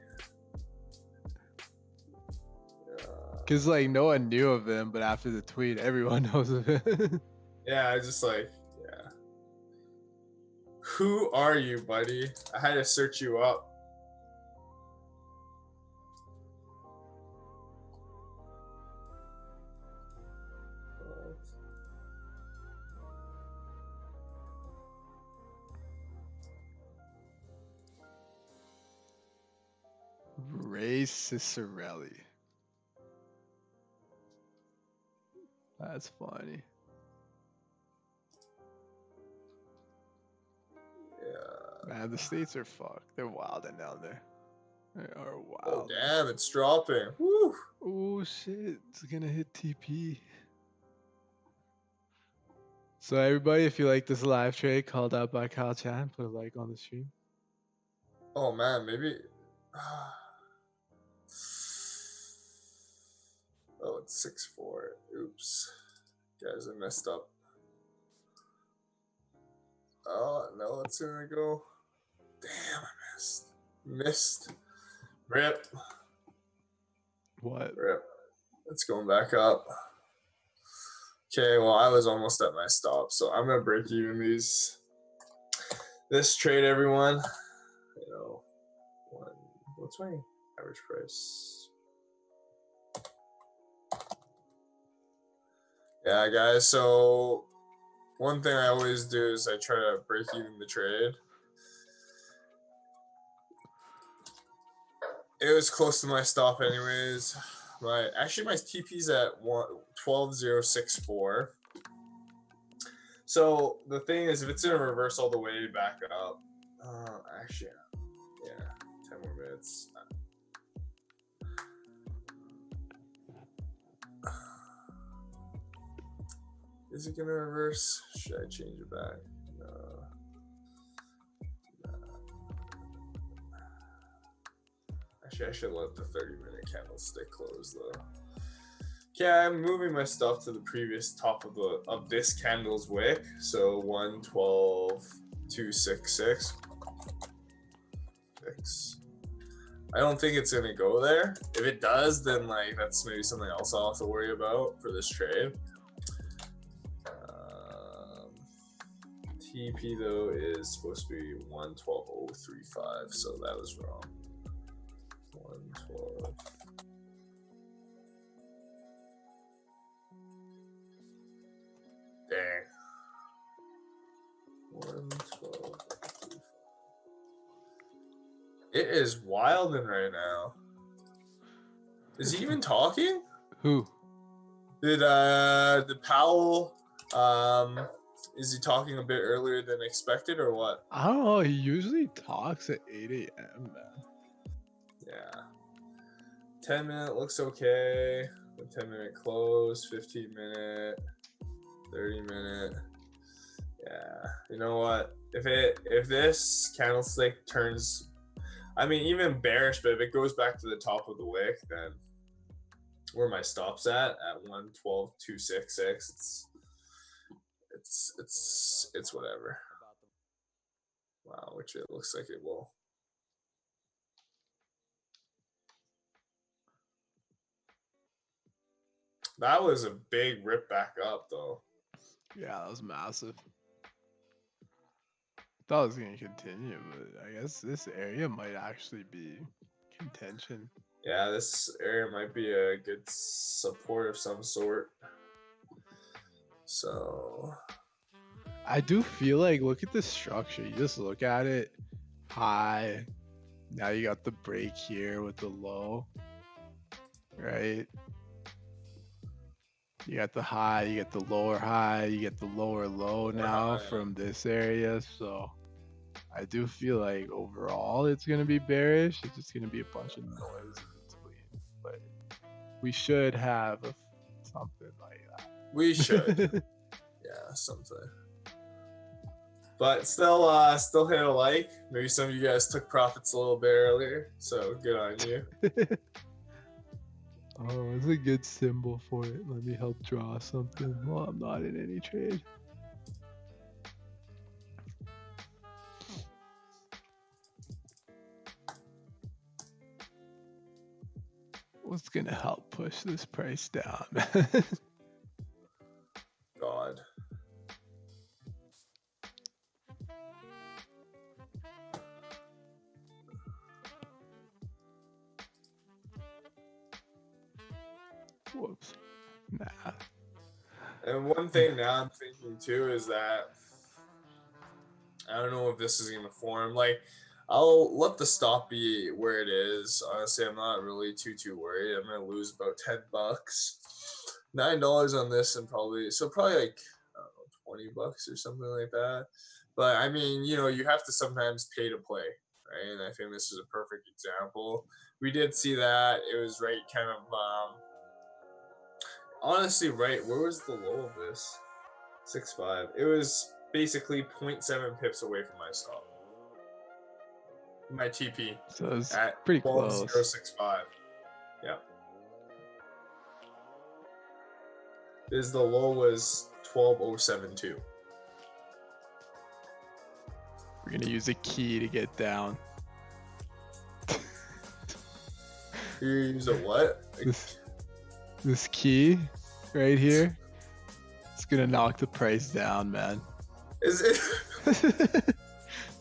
Speaker 1: Cause like no one knew of him, but after the tweet, everyone knows of him.
Speaker 2: yeah, I just like, yeah. Who are you, buddy? I had to search you up.
Speaker 1: Ray Cicerelli. That's funny.
Speaker 2: Yeah.
Speaker 1: Man, the states are fucked. They're wilding down there. They are wild.
Speaker 2: Oh, damn, it's dropping. Woo.
Speaker 1: Oh shit, it's gonna hit TP. So everybody, if you like this live trade called out by Kyle Chan, put a like on the stream.
Speaker 2: Oh, man, maybe. Oh, it's 6-4. Oops. Guys, I messed up. Oh, no, it's gonna go. Damn, I missed. Rip.
Speaker 1: What?
Speaker 2: Rip. It's going back up. Okay, well, I was almost at my stop, so I'm gonna break even this trade, everyone. You know, what's my average price? Yeah, guys. So one thing I always do is I try to break even the trade. It was close to my stop, anyways. My TP's at 12.064. So the thing is, if it's in a reverse all the way back up, actually, yeah, 10 more minutes. Is it gonna reverse? Should I change it back? No. Actually, I should let the 30-minute candlestick close though. Okay, I'm moving my stuff to the previous top of this candle's wick. So 112.266. I don't think it's gonna go there. If it does, then like that's maybe something else I'll have to worry about for this trade. TP though is supposed to be 112.035, so that was wrong. 112. Dang. 112. It is wilding right now. Is he even talking?
Speaker 1: Who?
Speaker 2: Did Powell is he talking a bit earlier than expected or what?
Speaker 1: I don't know. He usually talks at 8 a.m. man.
Speaker 2: Yeah. 10-minute looks okay. 10-minute close, 15-minute, 30-minute. Yeah. You know what? If this candlestick turns, I mean, even bearish, but if it goes back to the top of the wick, then where my stop's at 112.266, it's whatever. Wow, which it looks like it will. That was a big rip back up though.
Speaker 1: Yeah, that was massive. Thought it was gonna continue, but I guess this area might actually be contention.
Speaker 2: Yeah, this area might be a good support of some sort. So
Speaker 1: I do feel like, look at the structure. You just look at it, high. Now you got the break here with the low, right? You got the high, you get the lower high, you get the lower low now from this area. So I do feel like overall it's going to be bearish. It's just going to be a bunch of noise in between. But we should have something like that.
Speaker 2: We should. Yeah, something. But still hit a like. Maybe some of you guys took profits a little bit earlier, so good on you.
Speaker 1: Oh, it's a good symbol for it. Let me help draw something while I'm not in any trade. What's gonna help push this price down?
Speaker 2: God.
Speaker 1: Whoops. Nah.
Speaker 2: And one thing now I'm thinking too is that I don't know if this is gonna form. Like, I'll let the stop be where it is. Honestly, I'm not really too worried. I'm gonna lose about $10, $9 on this, and probably like, I don't know, $20 or something like that. But I mean, you know, you have to sometimes pay to play, right? And I think this is a perfect example. We did see that. It was right kind of honestly, right, where was the low of this? 6.5. It was basically 0.7 pips away from my stop. My TP.
Speaker 1: So it's
Speaker 2: at
Speaker 1: pretty close.
Speaker 2: 12.065. Yeah. This the low was 12.072.
Speaker 1: We're gonna use a key to get down.
Speaker 2: You use a what?
Speaker 1: This key right here, it's gonna knock the price down, man.
Speaker 2: Is it?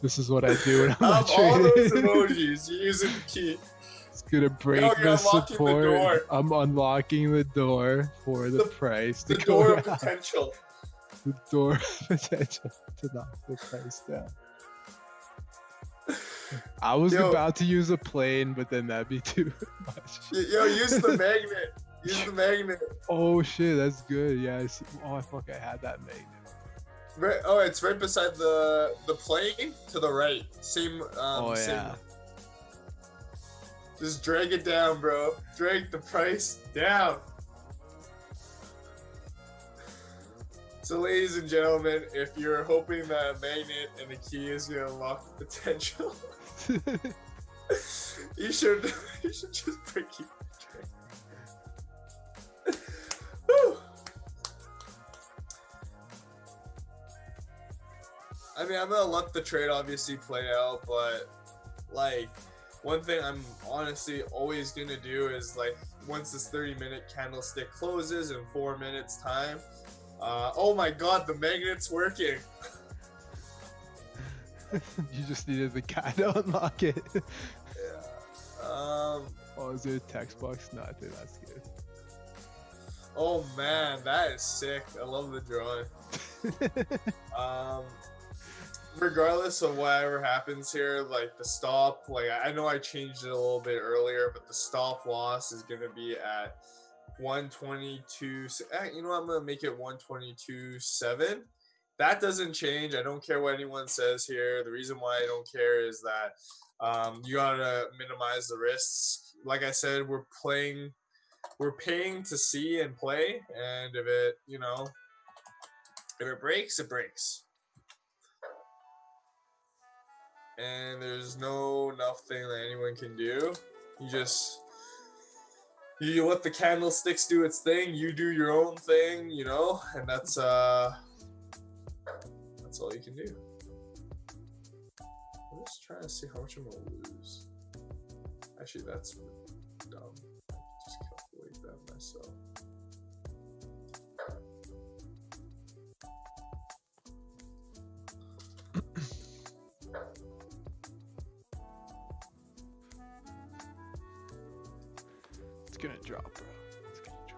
Speaker 1: This is what I do when I'm not
Speaker 2: all those
Speaker 1: trading.
Speaker 2: emojis, you're using the key.
Speaker 1: It's gonna break
Speaker 2: you're
Speaker 1: the
Speaker 2: unlocking the
Speaker 1: support.
Speaker 2: door.
Speaker 1: I'm unlocking the door for the price to
Speaker 2: The
Speaker 1: go
Speaker 2: door of
Speaker 1: down.
Speaker 2: potential.
Speaker 1: The door of potential to knock the price down. I was about to use a plane, but then that'd be too much.
Speaker 2: Yo, use the magnet. Use the magnet.
Speaker 1: Oh shit, that's good. Yeah, I see. Oh fuck, I had that magnet.
Speaker 2: Right, oh, it's right beside the plane to the right. Same. Same.
Speaker 1: Yeah.
Speaker 2: Just drag it down, bro. Drag the price down. So, ladies and gentlemen, if you're hoping that a magnet and a key is gonna unlock the potential, you should just break it. I mean, I'm gonna let the trade obviously play out, but like one thing I'm honestly always gonna do is like once this 30-minute candlestick closes in 4 minutes time. Oh my God, the magnet's working.
Speaker 1: You just needed the guy to unlock it.
Speaker 2: Yeah.
Speaker 1: Oh, is there a text box? No, I think that's good.
Speaker 2: Oh man, that is sick. I love the drawing. Regardless of whatever happens here, like the stop, like I know I changed it a little bit earlier, but the stop loss is going to be at 122. You know what? I'm going to make it 122.7. That doesn't change. I don't care what anyone says here. The reason why I don't care is that you got to minimize the risks. Like I said, we're paying to see and play. And if it breaks, it breaks. And there's nothing that anyone can do. You let the candlesticks do its thing. You do your own thing, and that's That's all you can do. I'm just trying to see how much I'm gonna lose. Actually, that's dumb. I can just calculate that myself.
Speaker 1: It's gonna drop, bro. It's gonna drop.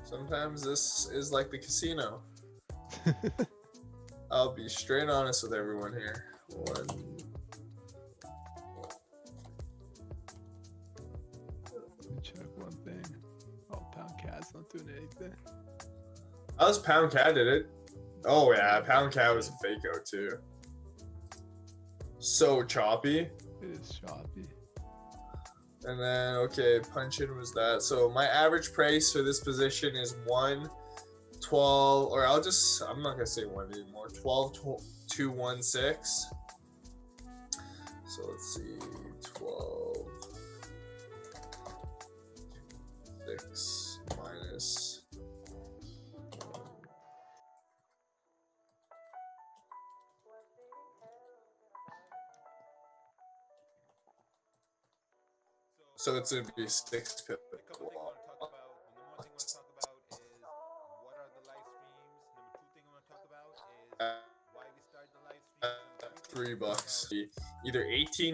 Speaker 2: Sometimes this is like the casino. I'll be straight honest with everyone here.
Speaker 1: Let me check one thing. Oh, Pound Cat's not doing anything.
Speaker 2: How's Pound Cat did it? Oh yeah, Pound Cat was a fake-o too. So choppy.
Speaker 1: It is choppy.
Speaker 2: And then, okay, punch-in was that. So my average price for this position is 112, or I'm not gonna say 1 anymore, 12,216. So let's see, 12, 6 minus 1. So it's gonna be 6 pip.
Speaker 3: The couple things I want to talk about. Number one thing I want to talk about is what are the live streams. Number two thing I want to talk about is why we started the live streams.
Speaker 2: $3, either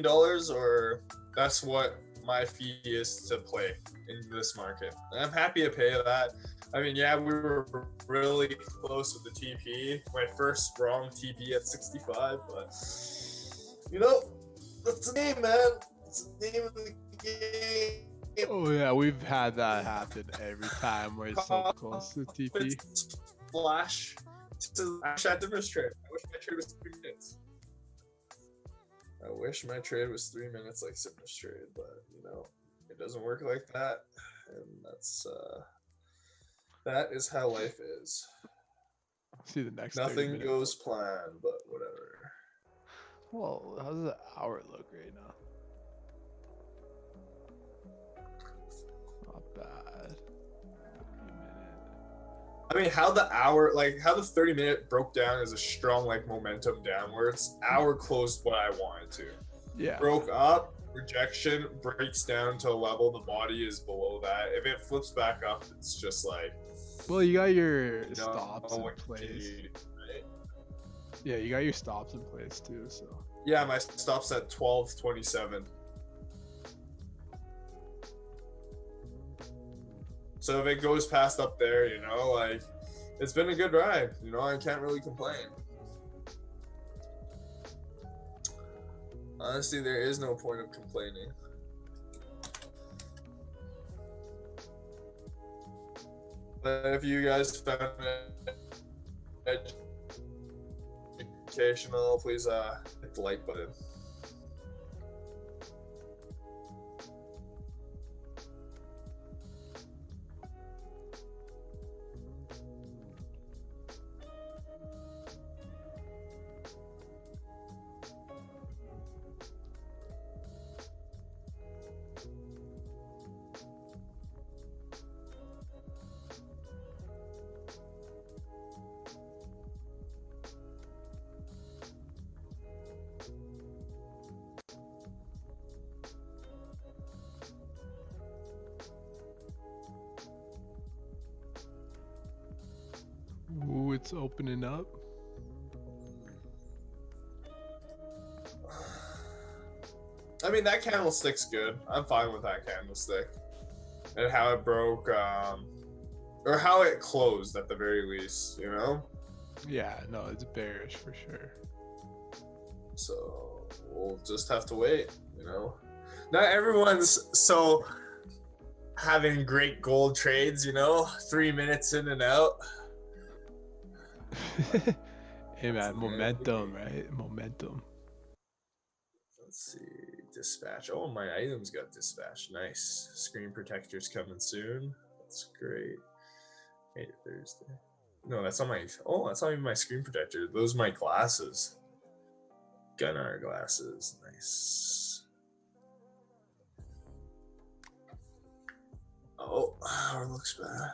Speaker 2: $18 or that's what my fee is to play in this market. And I'm happy to pay that. I mean, yeah, we were really close with the TP. My first wrong TP at 65, but you know, that's the name, man. It's the name of the game.
Speaker 1: Oh yeah, we've had that happen every time we're so close to TP.
Speaker 2: Flash. Actually, I different trade. I wish my trade was 3 minutes. I wish my trade was 3 minutes like Sim's trade, but you know, it doesn't work like that, and that is how life is.
Speaker 1: See the next.
Speaker 2: Nothing goes planned, but whatever.
Speaker 1: Well, how does the hour look right now? Not bad. 30-minute.
Speaker 2: I mean, how the 30-minute broke down is a strong like momentum downwards. Hour closed what I wanted to.
Speaker 1: Yeah.
Speaker 2: Broke up, rejection, breaks down to a level the body is below that. If it flips back up, it's just like.
Speaker 1: Well, you got your
Speaker 2: You know,
Speaker 1: stops in
Speaker 2: what
Speaker 1: place.
Speaker 2: can you do, right?
Speaker 1: Yeah, you got your stops in place too. So.
Speaker 2: Yeah, my stop's at 12:27. So if it goes past up there, you know, like it's been a good ride. You know, I can't really complain. Honestly, there is no point of complaining. But if you guys found it educational, please hit the like button.
Speaker 1: Ooh, it's opening up.
Speaker 2: I mean, that candlestick's good. I'm fine with that candlestick. And how it broke, or how it closed at the very least, you know?
Speaker 1: Yeah, no, it's bearish for sure.
Speaker 2: So we'll just have to wait, you know? Not everyone's so having great gold trades, you know? 3 minutes in and out.
Speaker 1: Hey man, momentum, right? Momentum.
Speaker 2: Let's see, dispatch. Oh, my items got dispatched. Nice. Screen protector's coming soon. That's great. Hey, Thursday. No, that's not my. Oh, that's not even my screen protector. Those are my glasses. Gunnar glasses. Nice. Oh, it looks bad.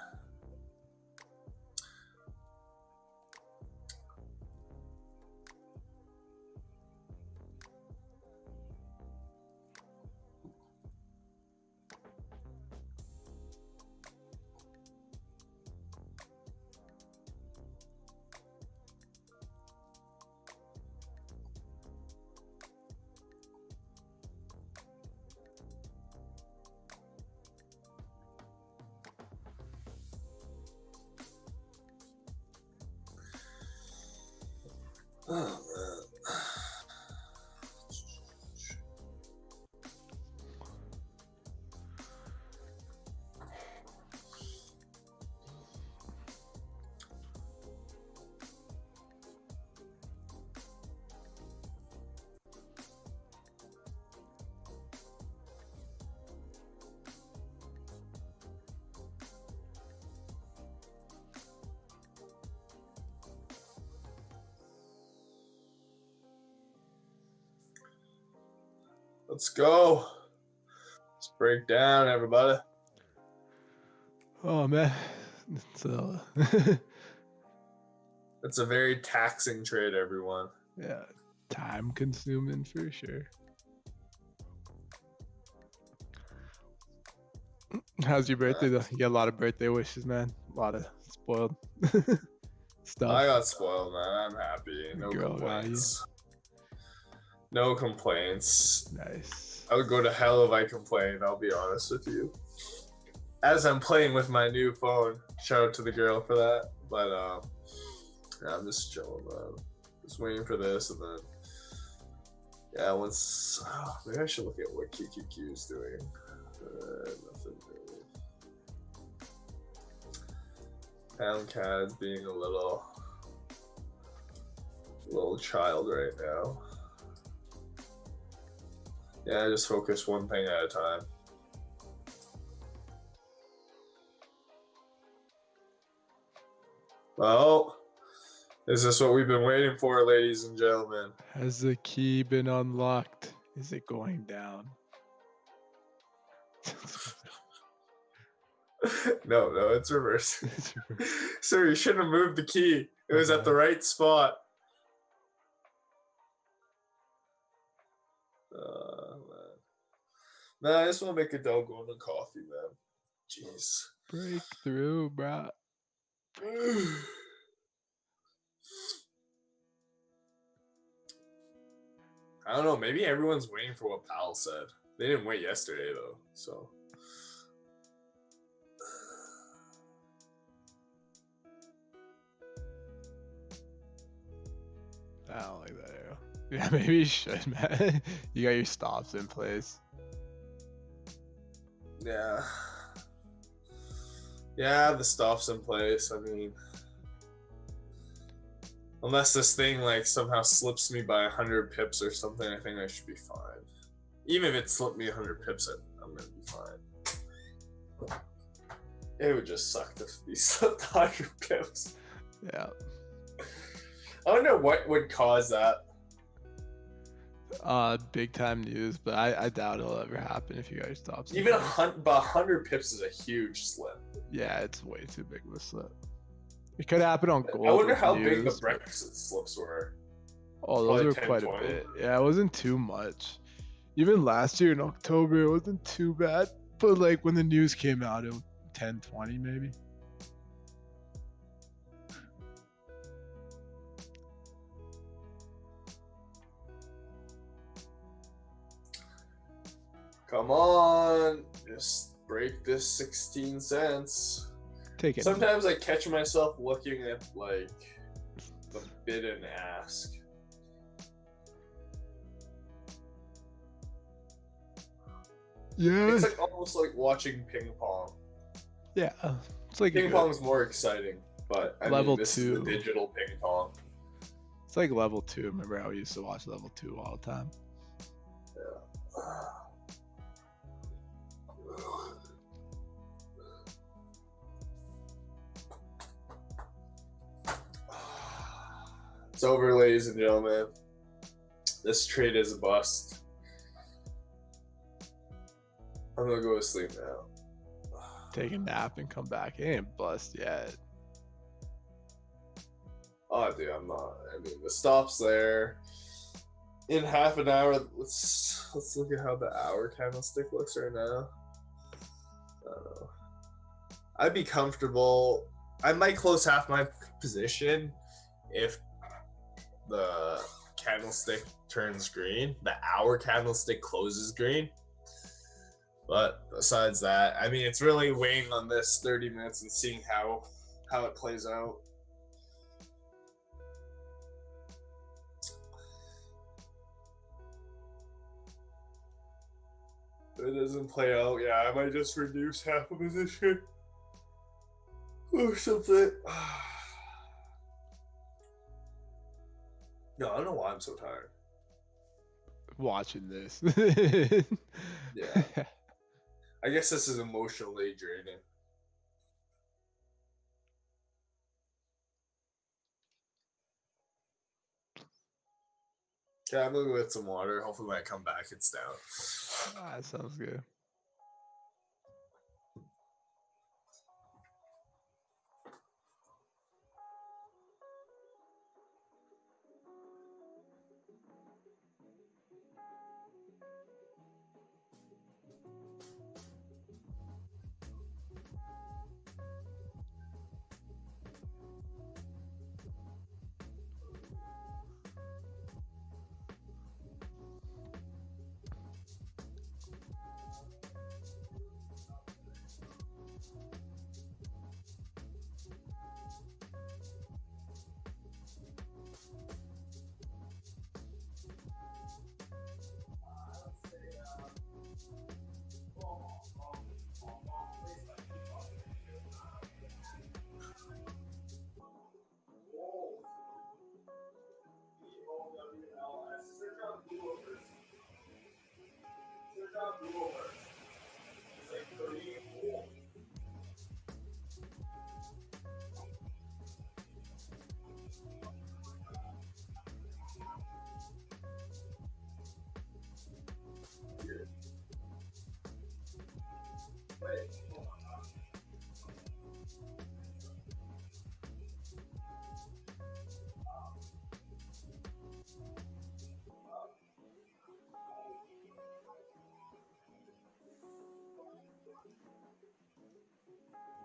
Speaker 2: Oh, man. Let's go. Let's break down, everybody.
Speaker 1: Oh man, so
Speaker 2: It's a very taxing trade, everyone.
Speaker 1: yeah, time consuming for sure. How's your birthday though? You got a lot of birthday wishes, man. A lot of spoiled stuff.
Speaker 2: I got spoiled, man. I'm happy. No
Speaker 1: Girl got you.
Speaker 2: complaints. No complaints.
Speaker 1: Nice.
Speaker 2: I would go to hell if I complained, I'll be honest with you. As I'm playing with my new phone, shout out to the girl for that. But yeah, I'm just chilling, man. Just waiting for this, and then yeah, once maybe I should look at what KQQ is doing. Nothing really. Pound Cad's being a little child right now. Yeah, just focus one thing at a time. Well, is this what we've been waiting for, ladies and gentlemen?
Speaker 1: Has the key been unlocked? Is it going down?
Speaker 2: No, it's reversed. Sir, you shouldn't have moved the key. It was at the right spot. Man, I just want to make a dalgona coffee, man. Jeez.
Speaker 1: Breakthrough, bro.
Speaker 2: I don't know. Maybe everyone's waiting for what Powell said. They didn't wait yesterday, though. So.
Speaker 1: I don't like that arrow. Yeah, maybe you should, man. You got your stops in place.
Speaker 2: Yeah. Yeah, the stops in place. I mean, unless this thing like somehow slips me by 100 pips or something, I think I should be fine. Even if it slipped me 100 pips, I'm gonna be fine. It would just suck to be slipped 100 pips.
Speaker 1: Yeah.
Speaker 2: I wonder what would cause that.
Speaker 1: Big time news, but I doubt it'll ever happen if you guys stop.
Speaker 2: Even 100 pips is a huge slip.
Speaker 1: Yeah, it's way too big of a slip. It could happen on gold.
Speaker 2: I wonder how big the
Speaker 1: news,
Speaker 2: Brexit slips were.
Speaker 1: Oh, those were
Speaker 2: 10,
Speaker 1: quite
Speaker 2: 20.
Speaker 1: a bit. Yeah, it wasn't too much. Even last year in October, it wasn't too bad. But like when the news came out, it was 10, 20 maybe.
Speaker 2: Come on, just break this 16 cents.
Speaker 1: Take it.
Speaker 2: Sometimes I catch myself looking at like the bid and ask.
Speaker 1: Yeah.
Speaker 2: It's like almost like watching ping pong.
Speaker 1: Yeah. It's like
Speaker 2: Ping pong's more exciting, but I
Speaker 1: Level
Speaker 2: mean, this
Speaker 1: 2.
Speaker 2: is the digital ping pong.
Speaker 1: It's like level 2. Remember how we used to watch level 2 all the time?
Speaker 2: Yeah. It's over, ladies and gentlemen. This trade is a bust. I'm gonna go to sleep now.
Speaker 1: Take a nap and come back. It ain't bust yet.
Speaker 2: Oh, dude, I'm not. I mean, the stop's there. In half an hour, let's look at how the hour candlestick looks right now. I don't know. I'd be comfortable. I might close half my position if the candlestick turns green. The hour candlestick closes green. But besides that, I mean, it's really weighing on this 30 minutes and seeing how it plays out. If it doesn't play out, yeah, I might just reduce half a position or something. No, I don't know why I'm so tired.
Speaker 1: Watching this.
Speaker 2: Yeah. I guess this is emotionally draining. Okay, I'm gonna go get some water. Hopefully when I come back, it's down.
Speaker 1: That sounds good.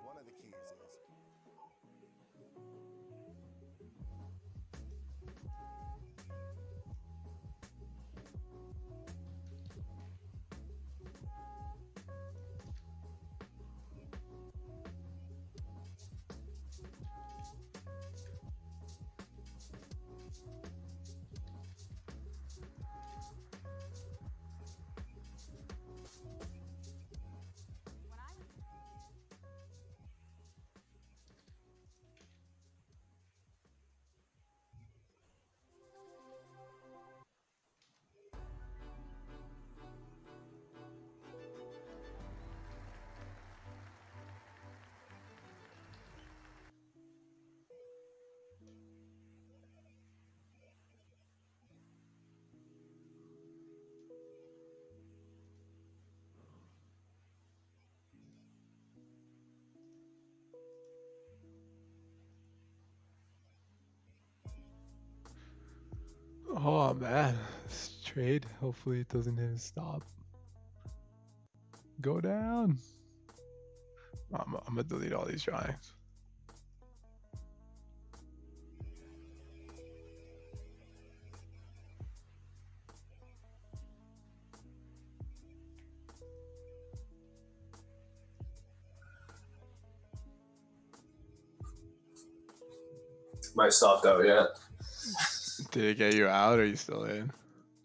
Speaker 3: One of the keys is
Speaker 1: Oh man, this trade. Hopefully it doesn't hit a stop. Go down. I'm gonna delete all these drawings.
Speaker 2: Might stopped out yet.
Speaker 1: Did it get you out or are you still in?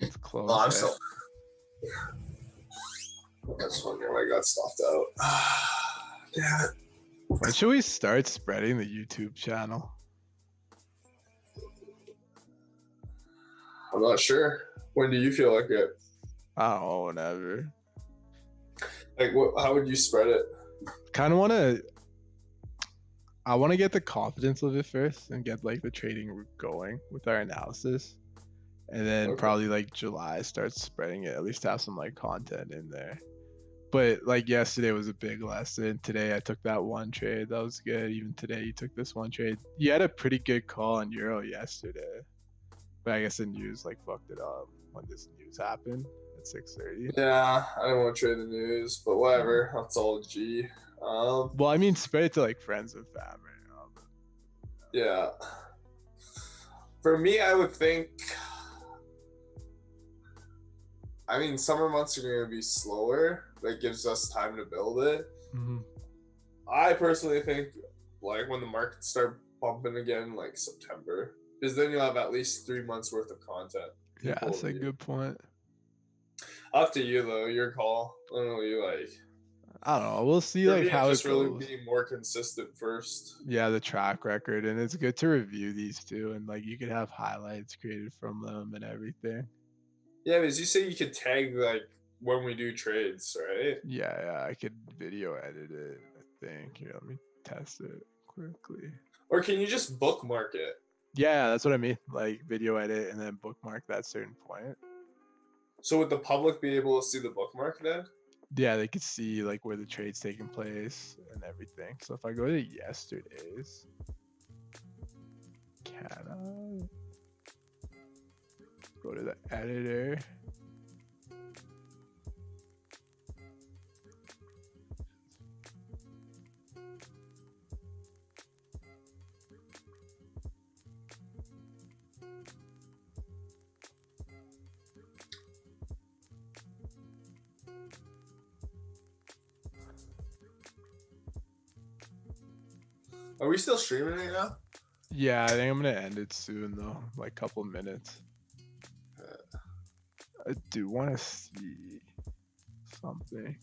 Speaker 1: It's close.
Speaker 2: Oh, I'm
Speaker 1: eh?
Speaker 2: still. I was wondering why I got stopped out. Damn it.
Speaker 1: When should we start spreading the YouTube channel?
Speaker 2: I'm not sure. When do you feel like it?
Speaker 1: I don't know, whenever.
Speaker 2: Like, how would you spread it?
Speaker 1: Kind of I want to get the confidence of it first and get like the trading route going with our analysis. and then
Speaker 2: Okay.
Speaker 1: probably like July start spreading it. At least have some like content in there. But like yesterday was a big lesson. Today I took that one trade. That was good. Even today you took this one trade. You had a pretty good call on Euro yesterday. But I guess the news like fucked it up when this news happened at 6:30.
Speaker 2: Yeah, I don't want to trade the news, but whatever. That's all G.
Speaker 1: Well, I mean, spread it to like friends and family.
Speaker 2: Yeah. For me, I would think. I mean, summer months are going to be slower. That gives us time to build it.
Speaker 1: Mm-hmm.
Speaker 2: I personally think, like, when the markets start pumping again, like September, because then you'll have at least 3 months worth of content.
Speaker 1: Yeah, that's a good point.
Speaker 2: Up to you though, your call. I don't know what you like.
Speaker 1: I don't know. We'll see
Speaker 2: For
Speaker 1: like
Speaker 2: me,
Speaker 1: how
Speaker 2: it's
Speaker 1: it
Speaker 2: just really
Speaker 1: goes.
Speaker 2: being more consistent first.
Speaker 1: Yeah, the track record, and it's good to review these too, and like you could have highlights created from them and everything.
Speaker 2: Yeah, because you say you could tag like when we do trades, right?
Speaker 1: Yeah, I could video edit it. I think. Here, let me test it quickly.
Speaker 2: Or can you just bookmark it?
Speaker 1: Yeah, that's what I mean. Like video edit and then bookmark that certain point.
Speaker 2: So would the public be able to see the bookmark then?
Speaker 1: Yeah, they could see like where the trade's taking place and everything. So if I go to yesterday's, can I go to the editor?
Speaker 2: Are we still streaming right now?
Speaker 1: Yeah, I think I'm gonna end it soon though, like a couple minutes. I do want to see something.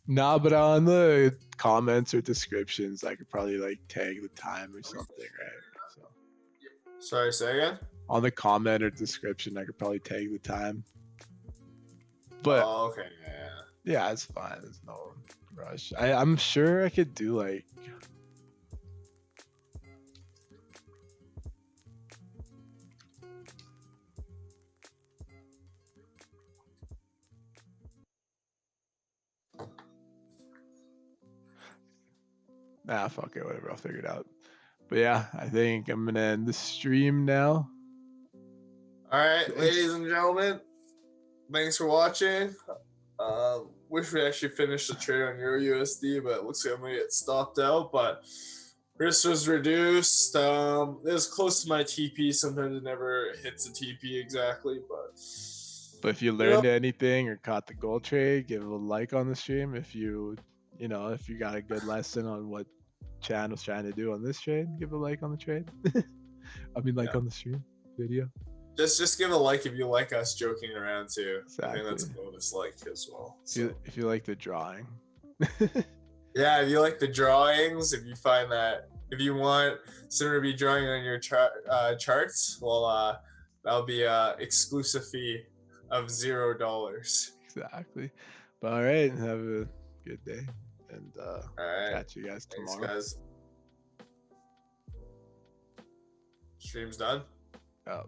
Speaker 1: Nah, but on the comments or descriptions, I could probably like tag the time or something, right? So
Speaker 2: Sorry, say again?
Speaker 1: on the comment or description, I could probably tag the time. But
Speaker 2: oh, okay,
Speaker 1: yeah, it's fine. There's no rush. I'm sure I could do like. Nah, fuck it, whatever. I'll figure it out. But yeah, I think I'm gonna end the stream now.
Speaker 2: All right, ladies and gentlemen, thanks for watching. Wish we actually finished the trade on Euro USD, but it looks like I'm gonna get stopped out. But risk was reduced. It was close to my TP. Sometimes it never hits the TP exactly,
Speaker 1: but if you learned anything or caught the gold trade, give a like on the stream. If you if you got a good lesson on what Chan was trying to do on this trade, give a like on the trade. I mean, like on the stream video.
Speaker 2: Just give a like if you like us joking around too.
Speaker 1: Exactly.
Speaker 2: I think that's a bonus like as well. So.
Speaker 1: If you like the drawing.
Speaker 2: Yeah, if you like the drawings, if you find that if you want someone to be drawing on your charts, well, that'll be a exclusive fee of $0.
Speaker 1: Exactly. But all right, have a good day, and
Speaker 2: all right.
Speaker 1: catch you guys tomorrow.
Speaker 2: Thanks, guys. Stream's done.
Speaker 1: Oh.